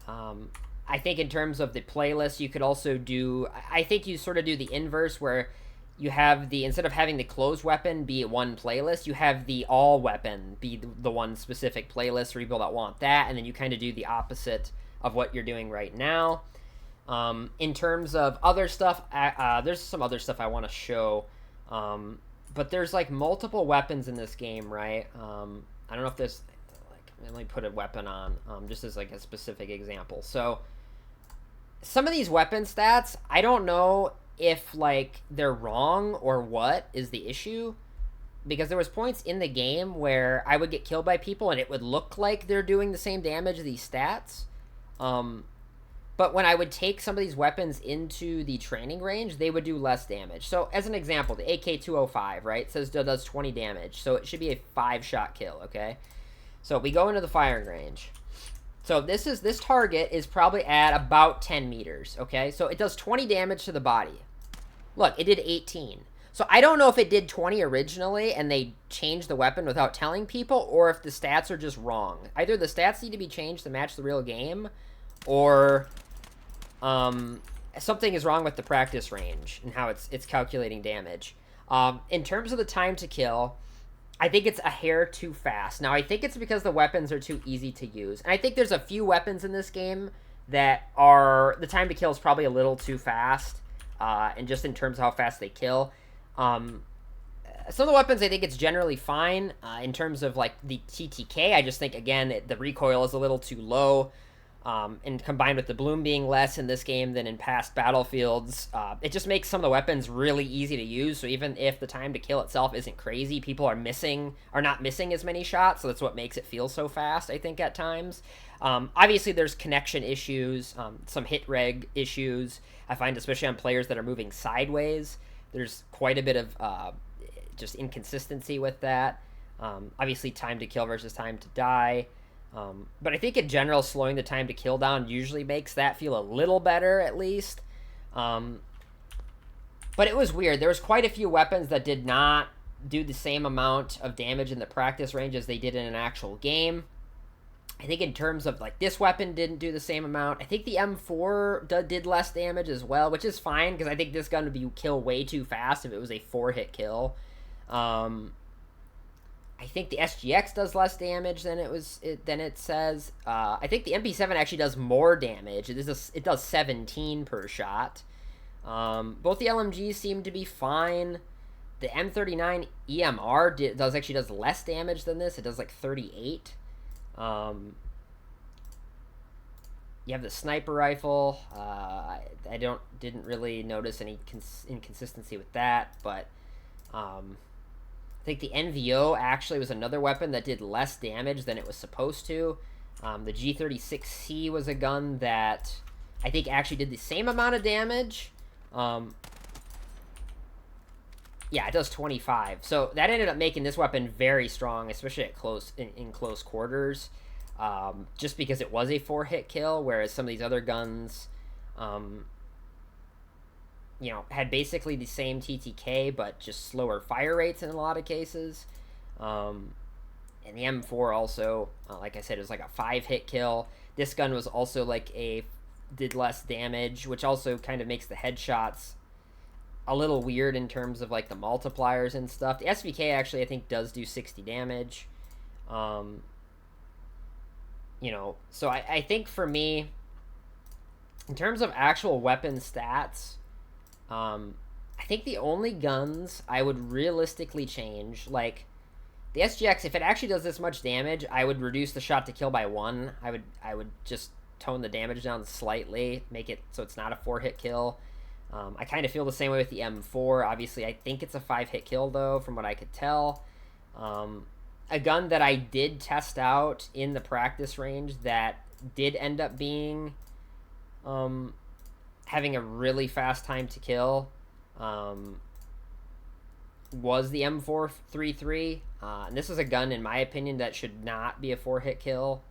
I think in terms of the playlist, you could also do... I think you sort of do the inverse, where you have the... Instead of having the closed weapon be one playlist, you have the all weapon be the one specific playlist for people that want that, and then you kind of do the opposite of what you're doing right now. In terms of other stuff, there's some other stuff I want to show, but there's like multiple weapons in this game, right? I don't know if there's like, let me put a weapon on, just as like a specific example. So some of these weapon stats, I don't know if like they're wrong or what is the issue, because there was points in the game where I would get killed by people and it would look like they're doing the same damage as these stats. But when I would take some of these weapons into the training range, they would do less damage. So as an example, the AK-205, right, says it does 20 damage. So it should be a 5-shot kill, okay? So we go into the firing range. So this target is probably at about 10 meters, okay? So it does 20 damage to the body. Look, it did 18. So I don't know if it did 20 originally and they changed the weapon without telling people, or if the stats are just wrong. Either the stats need to be changed to match the real game, or something is wrong with the practice range and how it's calculating damage. In terms of the time to kill, I think it's a hair too fast. Now, I think it's because the weapons are too easy to use. And I think there's a few weapons in this game that are... The time to kill is probably a little too fast, and just in terms of how fast they kill. Some of the weapons, I think it's generally fine. In terms of, like, the TTK, I just think, again, the recoil is a little too low. And combined with the bloom being less in this game than in past Battlefields, it just makes some of the weapons really easy to use. So even if the time to kill itself isn't crazy, people are not missing as many shots. So that's what makes it feel so fast, I think, at times. Obviously, there's connection issues, some hit reg issues. I find, especially on players that are moving sideways, there's quite a bit of just inconsistency with that. Obviously, time to kill versus time to die. But I think in general, slowing the time to kill down usually makes that feel a little better, at least. But it was weird. There was quite a few weapons that did not do the same amount of damage in the practice range as they did in an actual game. I think in terms of, like, this weapon didn't do the same amount. I think the M4 did less damage as well, which is fine, because I think this gun would kill way too fast if it was a 4-hit kill. I think the SGX does less damage than it says. I think the MP7 actually does more damage. It does 17 per shot. Both the LMGs seem to be fine. The M39 EMR does less damage than this. It does like 38. You have the sniper rifle. I didn't really notice any inconsistency with that, but I think the NVO actually was another weapon that did less damage than it was supposed to. The G36C was a gun that I think actually did the same amount of damage. Yeah, it does 25. So that ended up making this weapon very strong, especially at in close quarters. Just because it was a 4-hit kill, whereas some of these other guns, you know, had basically the same TTK, but just slower fire rates in a lot of cases. And the M4 also, like I said, it was like a 5-hit kill. This gun was also like did less damage, which also kind of makes the headshots a little weird in terms of like the multipliers and stuff. The SVK actually, I think, does do 60 damage. You know, so I think for me, in terms of actual weapon stats, I think the only guns I would realistically change, like the SGX, if it actually does this much damage, I would reduce the shot to kill by 1. I would just tone the damage down slightly, make it so it's not a 4-hit kill. I kind of feel the same way with the M4. Obviously, I think it's a 5-hit kill, though, from what I could tell. A gun that I did test out in the practice range that did end up being having a really fast time to kill was the M433. And this is a gun, in my opinion, that should not be a 4-hit kill.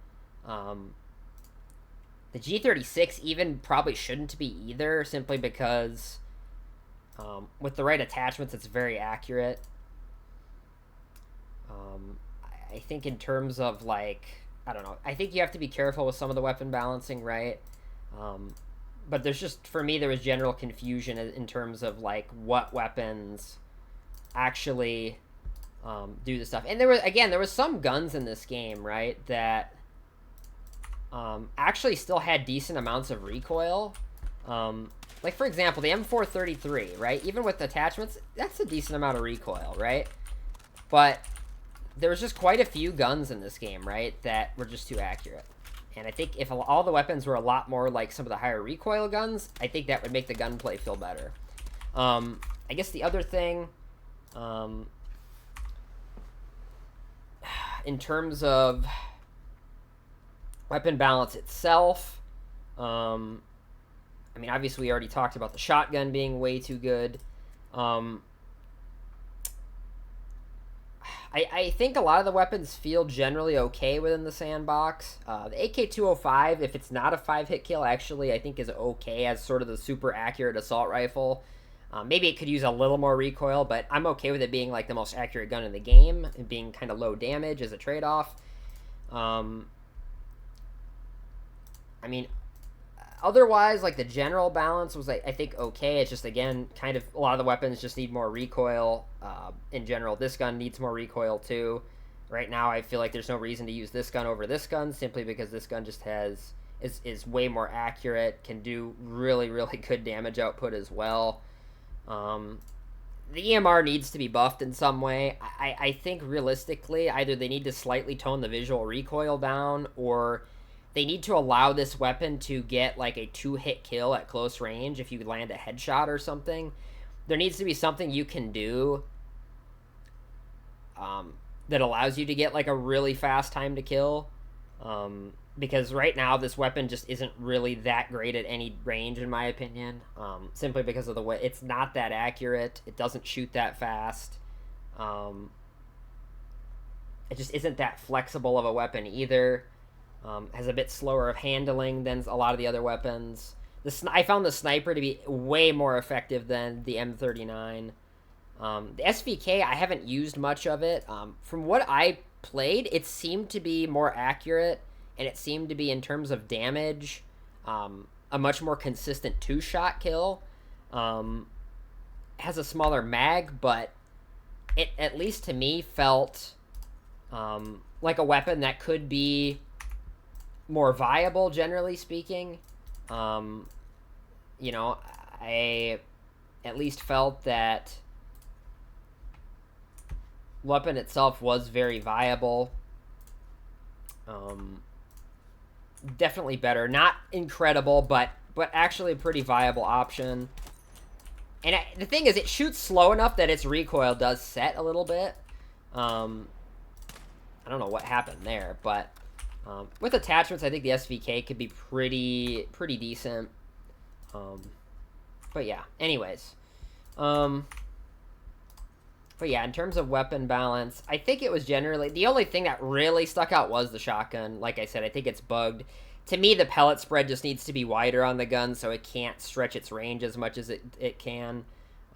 The G36 even probably shouldn't be either, simply because with the right attachments, it's very accurate. I think in terms of, like, I don't know, I think you have to be careful with some of the weapon balancing, right? But there's just, for me, there was general confusion in terms of, like, what weapons actually do the stuff. And there was some guns in this game, right, that actually still had decent amounts of recoil. Like, for example, the M433, right? Even with attachments, that's a decent amount of recoil, right? But there was just quite a few guns in this game, right, that were just too accurate. And I think if all the weapons were a lot more like some of the higher recoil guns, I think that would make the gunplay feel better. I guess the other thing, in terms of weapon balance itself, I mean, obviously we already talked about the shotgun being way too good. I think a lot of the weapons feel generally okay within the sandbox. The AK-205, if it's not a 5-hit kill, actually I think is okay as sort of the super accurate assault rifle. Maybe it could use a little more recoil, but I'm okay with it being like the most accurate gun in the game and being kind of low damage as a trade-off. I mean, otherwise, like, the general balance was, I think, okay. It's just, again, kind of a lot of the weapons just need more recoil. In general, this gun needs more recoil, too. Right now, I feel like there's no reason to use this gun over this gun, simply because this gun just is way more accurate, can do really, really good damage output as well. The EMR needs to be buffed in some way. I think, realistically, either they need to slightly tone the visual recoil down, or they need to allow this weapon to get like a 2-hit kill at close range if you land a headshot or something. There needs to be something you can do that allows you to get like a really fast time to kill. Because right now this weapon just isn't really that great at any range, in my opinion. Simply because of the way it's not that accurate. It doesn't shoot that fast. It just isn't that flexible of a weapon either. Has a bit slower of handling than a lot of the other weapons. I found the sniper to be way more effective than the M39. The SVK, I haven't used much of it. From what I played, it seemed to be more accurate, and it seemed to be, in terms of damage, a much more consistent 2-shot kill. It has a smaller mag, but it, at least to me, felt like a weapon that could be more viable, generally speaking. You know, I at least felt that weapon itself was very viable. Definitely better. Not incredible, but actually a pretty viable option. And the thing is, it shoots slow enough that its recoil does set a little bit. I don't know what happened there, but with attachments, I think the SVK could be pretty decent. Um, but yeah, anyways. Um, but yeah, in terms of weapon balance, I think it was generally the only thing that really stuck out was the shotgun. Like I said, I think it's bugged. To me, the pellet spread just needs to be wider on the gun so it can't stretch its range as much as it can.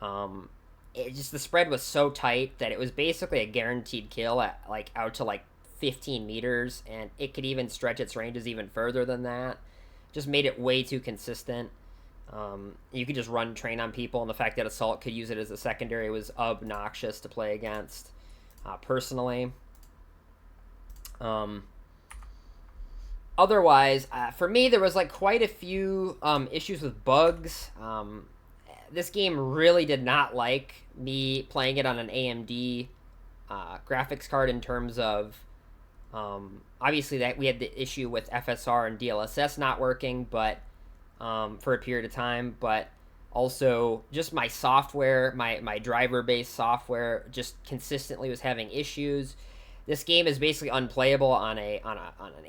It just the spread was so tight that it was basically a guaranteed kill at like out to like 15 meters, and it could even stretch its ranges even further than that. Just made it way too consistent. You could just run train on people, and the fact that Assault could use it as a secondary was obnoxious to play against, personally. Otherwise, for me, there was like quite a few issues with bugs. This game really did not like me playing it on an AMD graphics card in terms of obviously that we had the issue with FSR and DLSS not working, but for a period of time, but also just my software, my driver-based software just consistently was having issues. This game is basically unplayable on an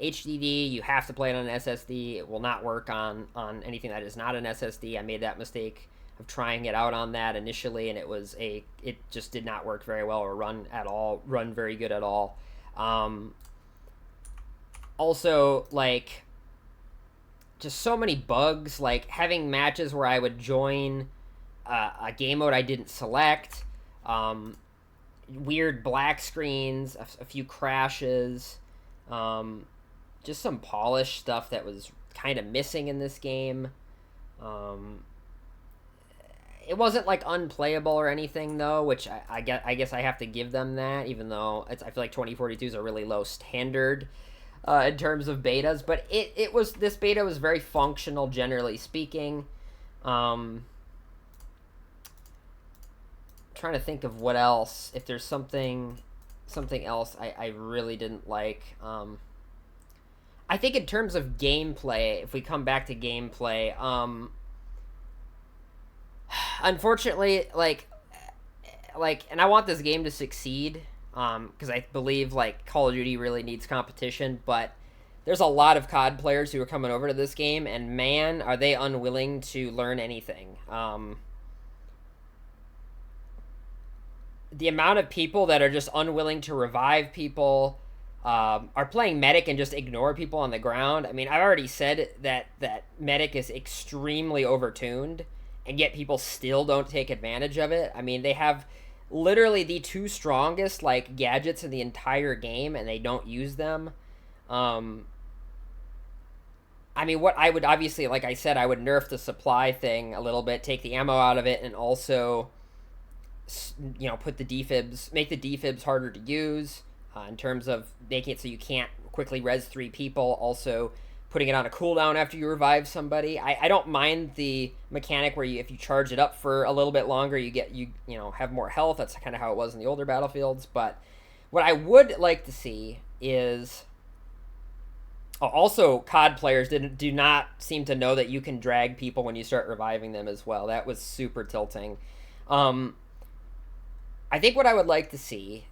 HDD. You have to play it on an SSD. It will not work on anything that is not an SSD. I made that mistake of trying it out on that initially, and it just did not work very well or run very good at all. Also, like, just so many bugs, like having matches where I would join a game mode I didn't select, weird black screens, a few crashes, just some polished stuff that was kind of missing in this game. It wasn't like unplayable or anything though, which I guess I have to give them that, even though I feel like 2042 is a really low standard in terms of betas. But this beta was very functional, generally speaking. Trying to think of what else, if there's something else I really didn't like. I think in terms of gameplay, if we come back to gameplay, unfortunately, like, and I want this game to succeed, because I believe like Call of Duty really needs competition, but there's a lot of COD players who are coming over to this game, and man, are they unwilling to learn anything. The amount of people that are just unwilling to revive people, are playing medic and just ignore people on the ground. I mean, I've already said that medic is extremely overtuned, and yet people still don't take advantage of it. I mean, they have literally the two strongest like gadgets in the entire game, and they don't use them. I mean, what I would obviously, like I said, I would nerf the supply thing a little bit, take the ammo out of it, and also, put the defibs, make the defibs harder to use, in terms of making it so you can't quickly res 3 people. Also, putting it on a cooldown after you revive somebody. I don't mind the mechanic where if you charge it up for a little bit longer, you have more health. That's kind of how it was in the older Battlefields. But what I would like to see is, also COD players do not seem to know that you can drag people when you start reviving them as well. That was super tilting. I think what I would like to see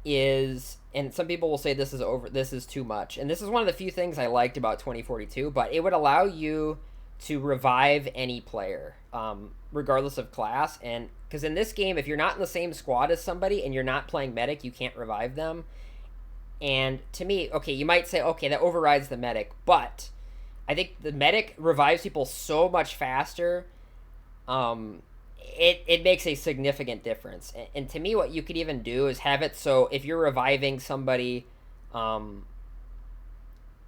is, and some people will say this is too much, and this is one of the few things I liked about 2042, but it would allow you to revive any player, regardless of class. And because in this game, if you're not in the same squad as somebody and you're not playing medic, you can't revive them. And to me, okay, you might say, okay, that overrides the medic, but I think the medic revives people so much faster. It makes a significant difference. And to me, what you could even do is have it so if you're reviving somebody,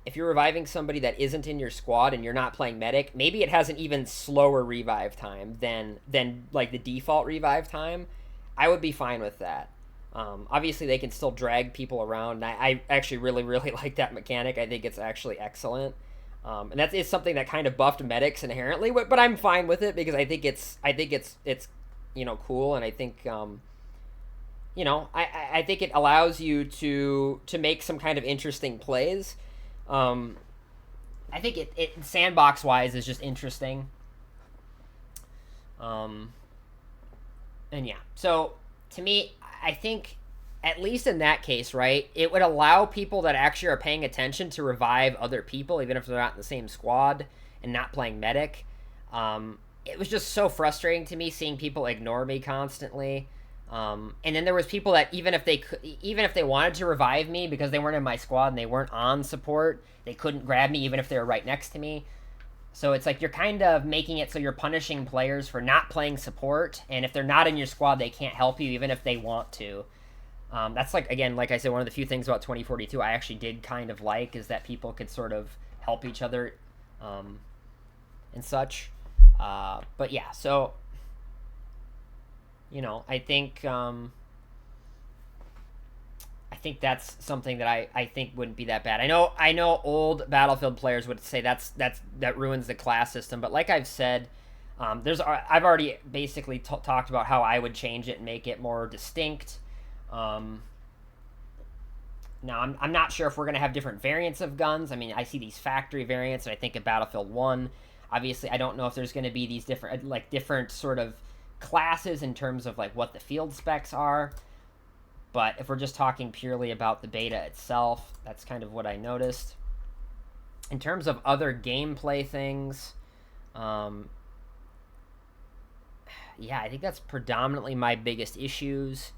that isn't in your squad and you're not playing medic, maybe it has an even slower revive time than like the default revive time. I would be fine with that. Obviously, they can still drag people around. And I actually really, really like that mechanic. I think it's actually excellent. And that is something that kind of buffed medics inherently, but I'm fine with it because I think it's cool, and I think I think it allows you to make some kind of interesting plays. I think it sandbox wise is just interesting. And yeah, so to me, I think at least in that case, right, it would allow people that actually are paying attention to revive other people, even if they're not in the same squad and not playing medic. It was just so frustrating to me seeing people ignore me constantly. And then there was people that even if they wanted to revive me because they weren't in my squad and they weren't on support, they couldn't grab me even if they were right next to me. So it's like you're kind of making it so you're punishing players for not playing support, and if they're not in your squad, they can't help you even if they want to. That's like, again, like I said, one of the few things about 2042 I actually did kind of like is that people could sort of help each other and such. But yeah, so I think that's something that I think wouldn't be that bad. I know old Battlefield players would say that ruins the class system, but like I've said, I've already basically talked about how I would change it and make it more distinct. Now I'm not sure if we're gonna have different variants of guns. I mean, I see these factory variants, and I think in Battlefield 1, obviously I don't know if there's gonna be these different sort of classes in terms of like what the field specs are. But if we're just talking purely about the beta itself, that's kind of what I noticed. In terms of other gameplay things, yeah, I think that's predominantly my biggest issues,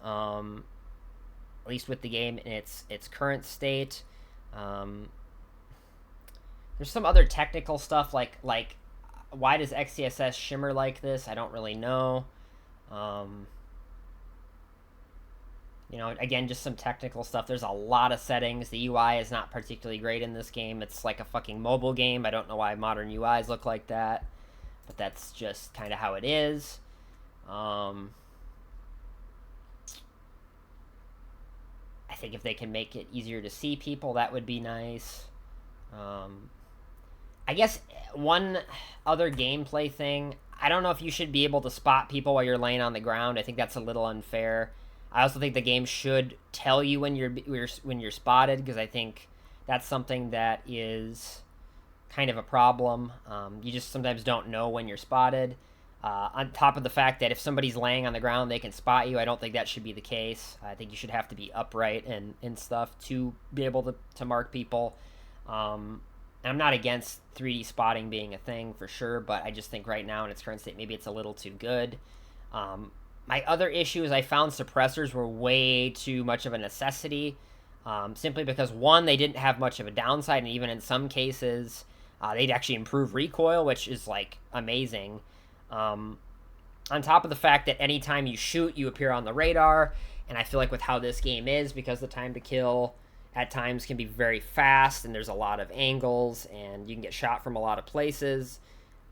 at least with the game in its current state. There's some other technical stuff like why does XCSS shimmer like this? I don't really know. Again, just some technical stuff. There's a lot of settings. The UI is not particularly great in this game. It's like a fucking mobile game. I don't know why modern UIs look like that, but that's just kind of how it is. I think if they can make it easier to see people, that would be nice. I guess one other gameplay thing, I don't know if you should be able to spot people while you're laying on the ground. I think that's a little unfair. I also think the game should tell you when you're spotted, because I think that's something that is kind of a problem. You just sometimes don't know when you're spotted. On top of the fact that if somebody's laying on the ground, they can spot you, I don't think that should be the case. I think you should have to be upright and stuff to be able to mark people. And I'm not against 3D spotting being a thing for sure, but I just think right now in its current state, maybe it's a little too good. My other issue is I found suppressors were way too much of a necessity, simply because, one, they didn't have much of a downside, and even in some cases, they'd actually improve recoil, which is, like, amazing. On top of the fact that anytime you shoot, you appear on the radar, and I feel like with how this game is, because the time to kill at times can be very fast, and there's a lot of angles, and you can get shot from a lot of places.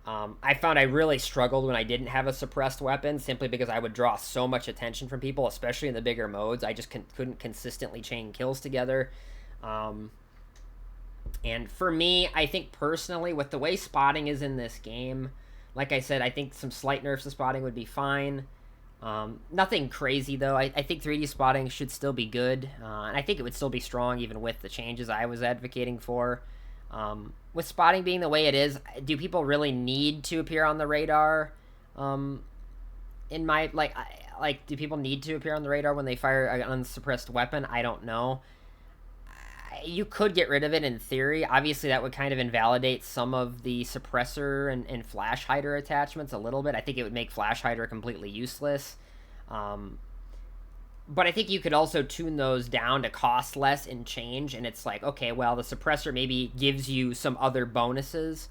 I found I really struggled when I didn't have a suppressed weapon, simply because I would draw so much attention from people, especially in the bigger modes. I just couldn't consistently chain kills together. And for me, I think personally, with the way spotting is in this game, like I said, I think some slight nerfs to spotting would be fine. Nothing crazy, though. I think 3D spotting should still be good, and I think it would still be strong even with the changes I was advocating for. With spotting being the way it is, do people really need to appear on the radar? Do people need to appear on the radar when they fire an unsuppressed weapon? I don't know. You could get rid of it in theory. Obviously, that would kind of invalidate some of the suppressor and flash hider attachments a little bit. I think it would make flash hider completely useless. But I think you could also tune those down to cost less and change, and it's like, okay, well, the suppressor maybe gives you some other bonuses.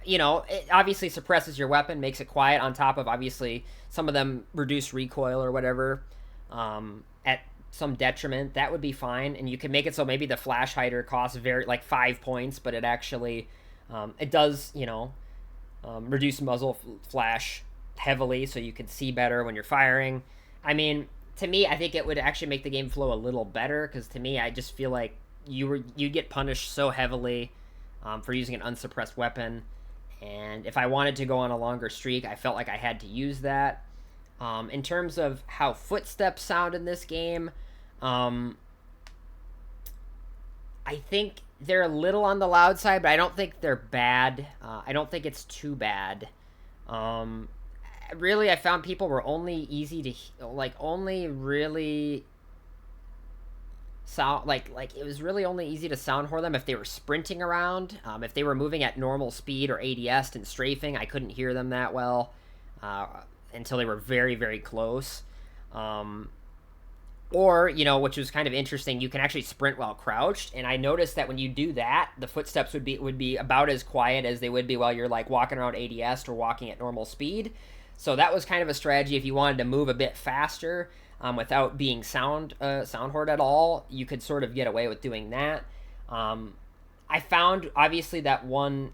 It obviously suppresses your weapon, makes it quiet, on top of, obviously, some of them reduce recoil or whatever at some detriment. That would be fine, and you can make it so maybe the flash hider costs 5 points, but it actually, it does, reduce muzzle flash heavily, so you can see better when you're firing. I mean, to me, I think it would actually make the game flow a little better, because to me, I just feel like you'd get punished so heavily for using an unsuppressed weapon, and if I wanted to go on a longer streak, I felt like I had to use that. In terms of how footsteps sound in this game, I think they're a little on the loud side, but I don't think they're bad. I don't think it's too bad. Really, I found people were only easy to, only really sound like it was really only easy to sound whore them if they were sprinting around. If they were moving at normal speed or ADS and strafing, I couldn't hear them that well uh, until they were very, very close. Um, or, which was kind of interesting, you can actually sprint while crouched, and I noticed that when you do that, the footsteps would be about as quiet as they would be while you're like walking around ADS or walking at normal speed. So that was kind of a strategy if you wanted to move a bit faster without being sound horde at all. You could sort of get away with doing that. Um, I found obviously that one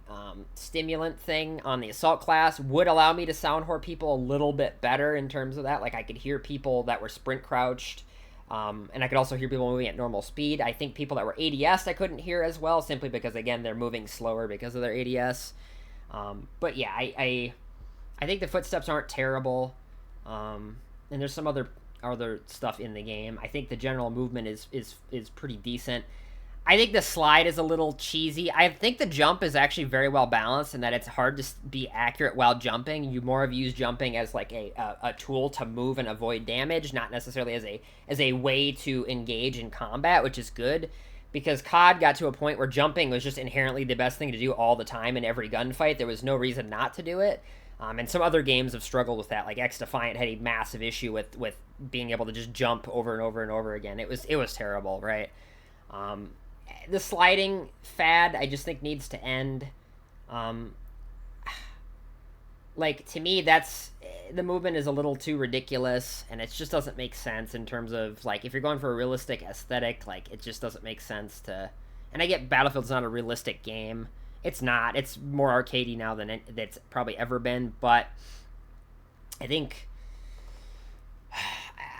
stimulant thing on the assault class would allow me to sound horde people a little bit better in terms of that. Like I could hear people that were sprint crouched. And I could also hear people moving at normal speed. I think people that were ADS I couldn't hear as well, simply because, again, they're moving slower because of their ADS. But yeah, I think the footsteps aren't terrible. And there's some other stuff in the game. I think the general movement is pretty decent. I think the slide is a little cheesy. I think the jump is actually very well balanced in that it's hard to be accurate while jumping. You more have used jumping as like a tool to move and avoid damage, not necessarily as a way to engage in combat, which is good. Because COD got to a point where jumping was just inherently the best thing to do all the time in every gunfight. There was no reason not to do it. And some other games have struggled with that. Like X Defiant had a massive issue with being able to just jump over and over and over again. It was terrible, right? The sliding fad, I just think needs to end. Like, to me, the movement is a little too ridiculous, and it just doesn't make sense in terms of, like, if you're going for a realistic aesthetic, like, it just doesn't make sense to... And I get Battlefield's not a realistic game. It's not. It's more arcadey now than it's probably ever been, but I think...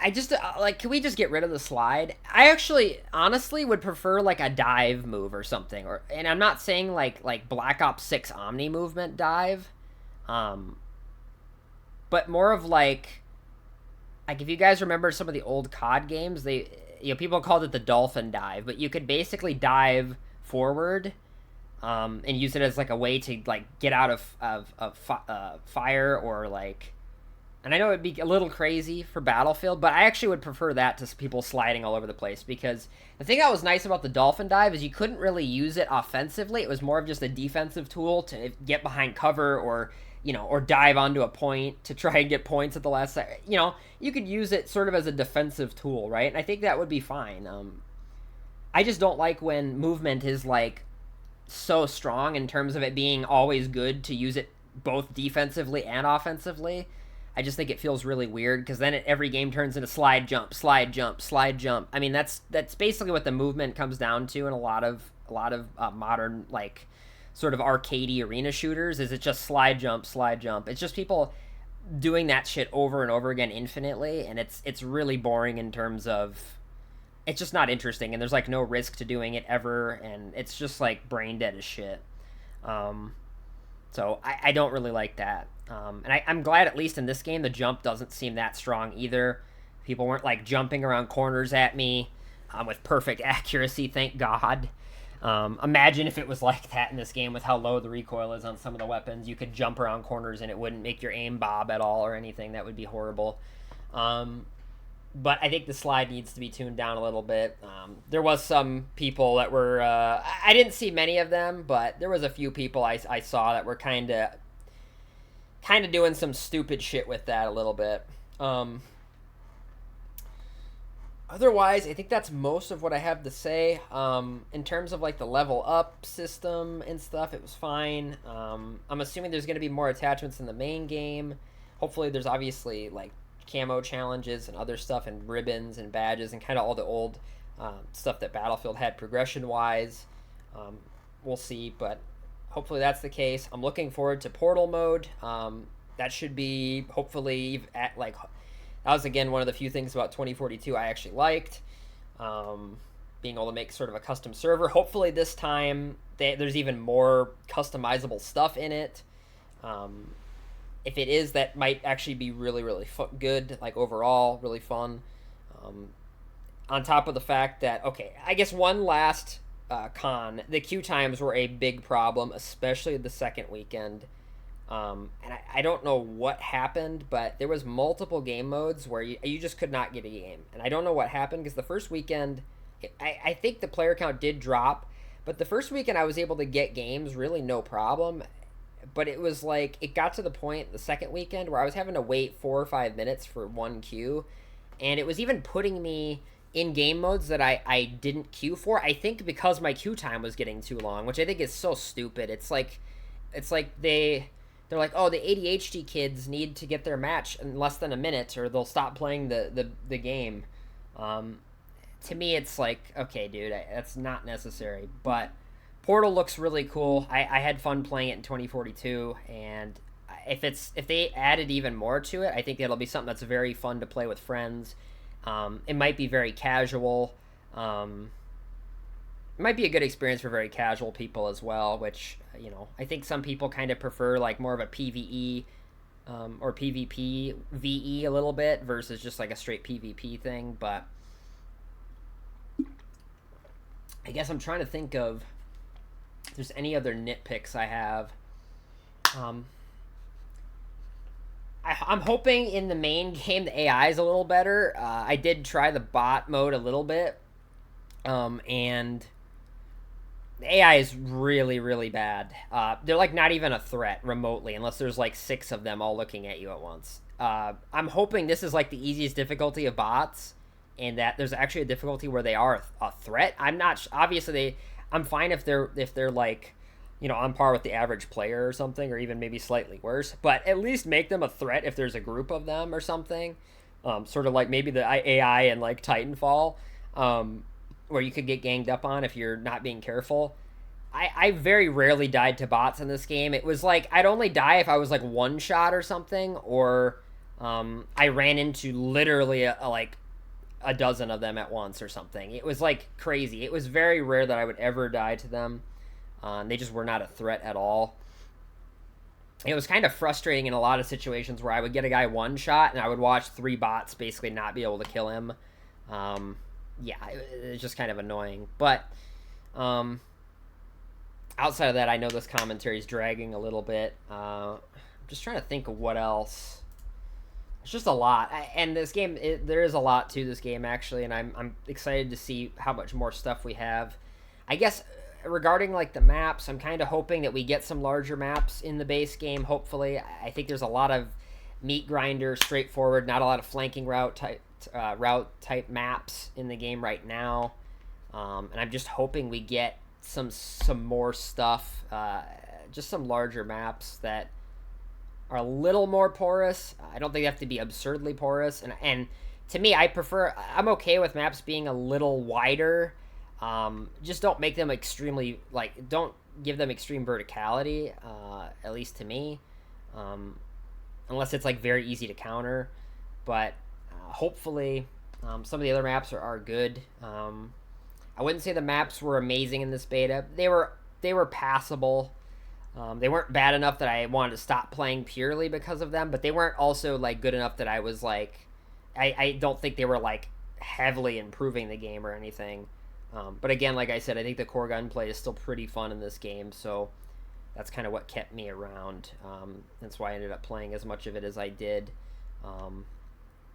I just, can we just get rid of the slide? I actually, honestly, would prefer, like, a dive move or something. And I'm not saying, like Black Ops 6 Omni movement dive. But more of, like, if you guys remember some of the old COD games, people called it the dolphin dive. But you could basically dive forward, and use it as, like, a way to, like, get out of fire or, like... And I know it'd be a little crazy for Battlefield, but I actually would prefer that to people sliding all over the place, because the thing that was nice about the Dolphin Dive is you couldn't really use it offensively. It was more of just a defensive tool to get behind cover or dive onto a point to try and get points at the last second. You could use it sort of as a defensive tool, right? And I think that would be fine. I just don't like when movement is, like, so strong in terms of it being always good to use it both defensively and offensively. I just think it feels really weird, because then every game turns into slide jump, slide jump, slide jump. I mean, that's basically what the movement comes down to in a lot of modern, like, sort of arcadey arena shooters. Is it just slide jump, slide jump? It's just people doing that shit over and over again infinitely, and it's really boring in terms of it's just not interesting, and there's, like, no risk to doing it ever, and it's just, like, brain dead as shit. So I don't really like that. And I'm glad, at least in this game, the jump doesn't seem that strong either. People weren't, like, jumping around corners at me with perfect accuracy, thank God. Imagine if it was like that in this game with how low the recoil is on some of the weapons. You could jump around corners and it wouldn't make your aim bob at all or anything. That would be horrible. But I think the slide needs to be tuned down a little bit. There was some people that were... I didn't see many of them, but there was a few people I saw that were kind of doing some stupid shit with that a little bit. Otherwise, I think that's most of what I have to say. In terms of, like, the level up system and stuff, it was fine. I'm assuming there's going to be more attachments in the main game. Hopefully there's obviously, like, camo challenges and other stuff and ribbons and badges and kind of all the old stuff that Battlefield had progression-wise. We'll see, but hopefully that's the case. I'm looking forward to Portal mode. That should be hopefully at, like... That was, again, one of the few things about 2042 I actually liked. Being able to make sort of a custom server. Hopefully this time there's even more customizable stuff in it. If it is, that might actually be really, really good, like, overall, really fun. On top of the fact that, okay, I guess one last con, the queue times were a big problem, especially the second weekend. And I don't know what happened, but there was multiple game modes where you just could not get a game. And I don't know what happened, because the first weekend, I think the player count did drop, but the first weekend I was able to get games really no problem. But it was like it got to the point the second weekend where I was having to wait 4 or 5 minutes for one queue, and it was even putting me in game modes that I didn't queue for. I think because my queue time was getting too long, which I think is so stupid. It's like they're like, oh, the ADHD kids need to get their match in less than a minute, or they'll stop playing the game. To me, it's like, okay, dude, that's not necessary. But Portal looks really cool. I had fun playing it in 2042, and if they added even more to it, I think it'll be something that's very fun to play with friends. It might be very casual. It might be a good experience for very casual people as well, which, I think some people kind of prefer like more of a PvE or PvP VE a little bit versus just like a straight PvP thing. But I guess I'm trying to think of if there's any other nitpicks I have. I'm hoping in the main game the AI is a little better. I did try the bot mode a little bit, and the AI is really, really bad. They're like not even a threat remotely, unless there's like 6 of them all looking at you at once. I'm hoping this is like the easiest difficulty of bots, and that there's actually a difficulty where they are a threat. I'm not obviously I'm fine if they're like, on par with the average player or something, or even maybe slightly worse. But at least make them a threat if there's a group of them or something. Sort of like maybe the AI in like Titanfall, where you could get ganged up on if you're not being careful. I very rarely died to bots in this game. It was like I'd only die if I was like one shot or something, or I ran into literally like a dozen of them at once or something. It was like crazy. It was very rare that I would ever die to them. They just were not a threat at all. It was kind of frustrating in a lot of situations where I would get a guy one shot and I would watch 3 bots basically not be able to kill him. It was just kind of annoying. But outside of that, I know this commentary is dragging a little bit. I'm just trying to think of what else. It's just a lot, and this game, there is a lot to this game actually, and I'm excited to see how much more stuff we have. I guess regarding like the maps, I'm kind of hoping that we get some larger maps in the base game. Hopefully, I think there's a lot of meat grinder, straightforward, not a lot of flanking route type maps in the game right now, and I'm just hoping we get some more stuff, just some larger maps that are a little more porous. I don't think they have to be absurdly porous, and to me, I'm okay with maps being a little wider. Just don't make them extremely, like, don't give them extreme verticality, at least to me, unless it's like very easy to counter. But hopefully some of the other maps are good. I wouldn't say the maps were amazing in this beta. They were passable. They weren't bad enough that I wanted to stop playing purely because of them, but they weren't also like good enough that I was like, I don't think they were like heavily improving the game or anything. But again, like I said, I think the core gunplay is still pretty fun in this game, so that's kind of what kept me around. That's why I ended up playing as much of it as I did.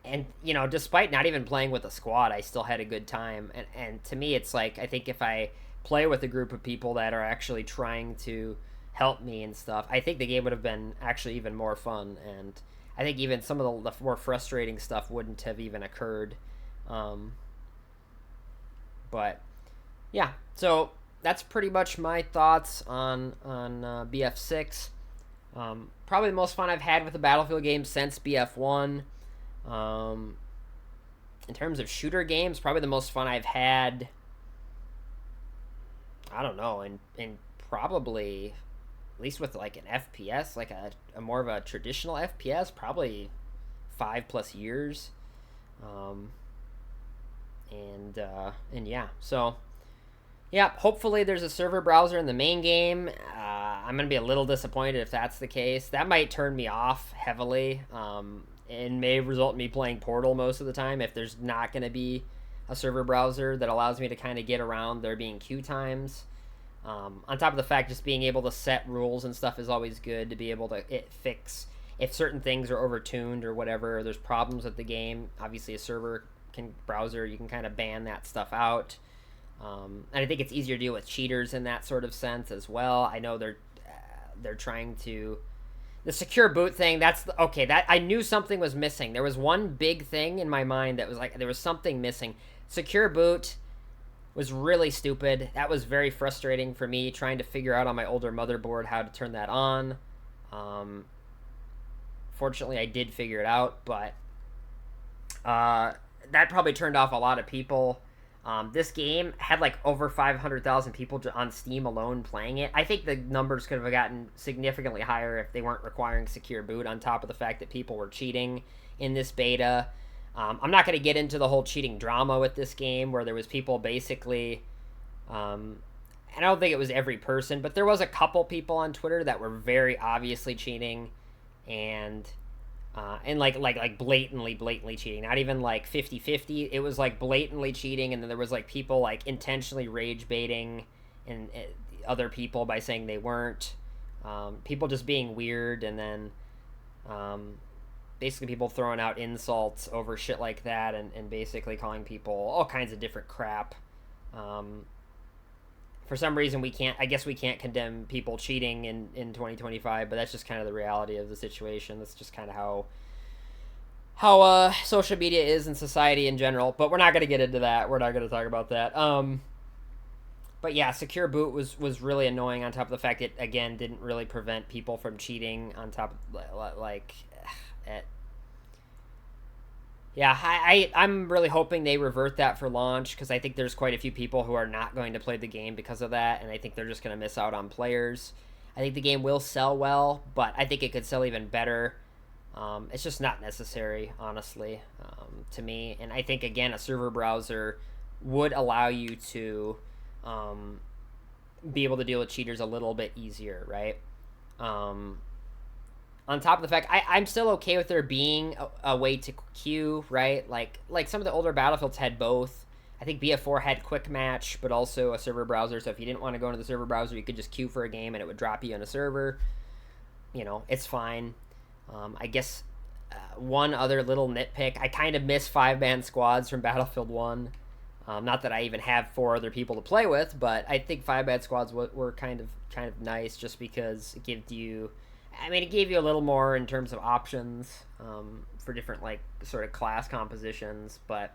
And, despite not even playing with a squad, I still had a good time. And to me, it's like, I think if I play with a group of people that are actually trying to help me and stuff, I think the game would have been actually even more fun. And I think even some of the more frustrating stuff wouldn't have even occurred. But yeah, so that's pretty much my thoughts on BF6. Probably the most fun I've had with a Battlefield game since BF1. In terms of shooter games, probably the most fun I've had, I don't know, in probably, at least with like an FPS, like a more of a traditional FPS, probably 5+ years. And yeah, so yeah, hopefully there's a server browser in the main game. I'm gonna be a little disappointed if that's the case. That might turn me off heavily, and may result in me playing Portal most of the time if there's not gonna be a server browser that allows me to kind of get around there being queue times. On top of the fact, just being able to set rules and stuff is always good to be able to fix if certain things are overtuned or whatever, or there's problems with the game. Obviously, a server browser, you can kind of ban that stuff out. And I think it's easier to deal with cheaters in that sort of sense as well. I know they're trying to the secure boot thing. Okay. That I knew something was missing. There was one big thing in my mind that was like there was something missing. Secure boot was really stupid. That was very frustrating for me trying to figure out on my older motherboard how to turn that on. Fortunately, I did figure it out, but that probably turned off a lot of people. This game had like over 500,000 people on Steam alone playing it. I think the numbers could have gotten significantly higher if they weren't requiring secure boot, on top of the fact that people were cheating in this beta. I'm not going to get into the whole cheating drama with this game where there was people basically... I don't think it was every person, but there was a couple people on Twitter that were very obviously cheating and like blatantly cheating. Not even like 50-50. It was like blatantly cheating, and then there was like people like intentionally rage baiting and other people by saying they weren't. People just being weird, and then basically people throwing out insults over shit like that, and basically calling people all kinds of different crap. For some reason we can't condemn people cheating in 2025, but that's just kind of the reality of the situation. That's just kind of how social media is in society in general, but we're not going to get into that. We're not going to talk about that. But yeah, secure boot was really annoying, on top of the fact it, again, didn't really prevent people from cheating, on top of, like, I'm really hoping they revert that for launch, because I think there's quite a few people who are not going to play the game because of that, and I think they're just going to miss out on players. I think the game will sell well, but I think it could sell even better. It's just not necessary, honestly, to me. And I think, again, a server browser would allow you to be able to deal with cheaters a little bit easier, right? On top of the fact, I'm still okay with there being a way to queue, right? Like some of the older Battlefields had both. I think BF4 had quick match, but also a server browser. So if you didn't want to go into the server browser, you could just queue for a game and it would drop you in a server. You know, it's fine. I guess one other little nitpick, I kind of miss 5-man squads from Battlefield 1. Not that I even have 4 other people to play with, but I think 5-man squads were kind of nice, just because it gave you a little more in terms of options for different, like, sort of class compositions. But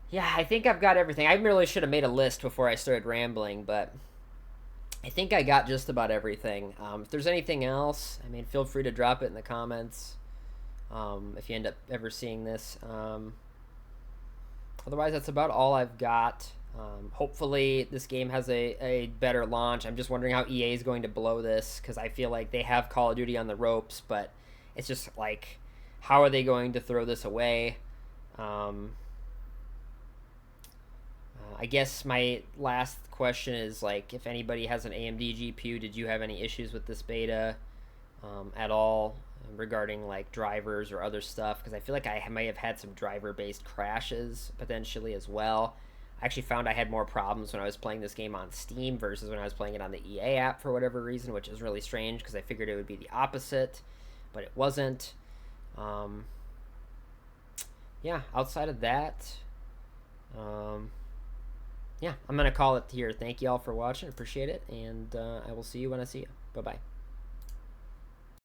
yeah, I think I've got everything. I really should have made a list before I started rambling, but I think I got just about everything. If there's anything else, feel free to drop it in the comments if you end up ever seeing this. Otherwise, that's about all I've got. Hopefully this game has a better launch. I'm just wondering how EA is going to blow this, because I feel like they have Call of Duty on the ropes, but it's just like, how are they going to throw this away? I guess my last question is, like, if anybody has an AMD GPU, did you have any issues with this beta at all regarding, like, drivers or other stuff? Because I feel like I might have had some driver-based crashes potentially as well. I actually found I had more problems when I was playing this game on Steam versus when I was playing it on the EA app for whatever reason, which is really strange, because I figured it would be the opposite, but it wasn't. Yeah, outside of that, yeah, I'm going to call it here. Thank you all for watching. Appreciate it, and I will see you when I see you. Bye-bye.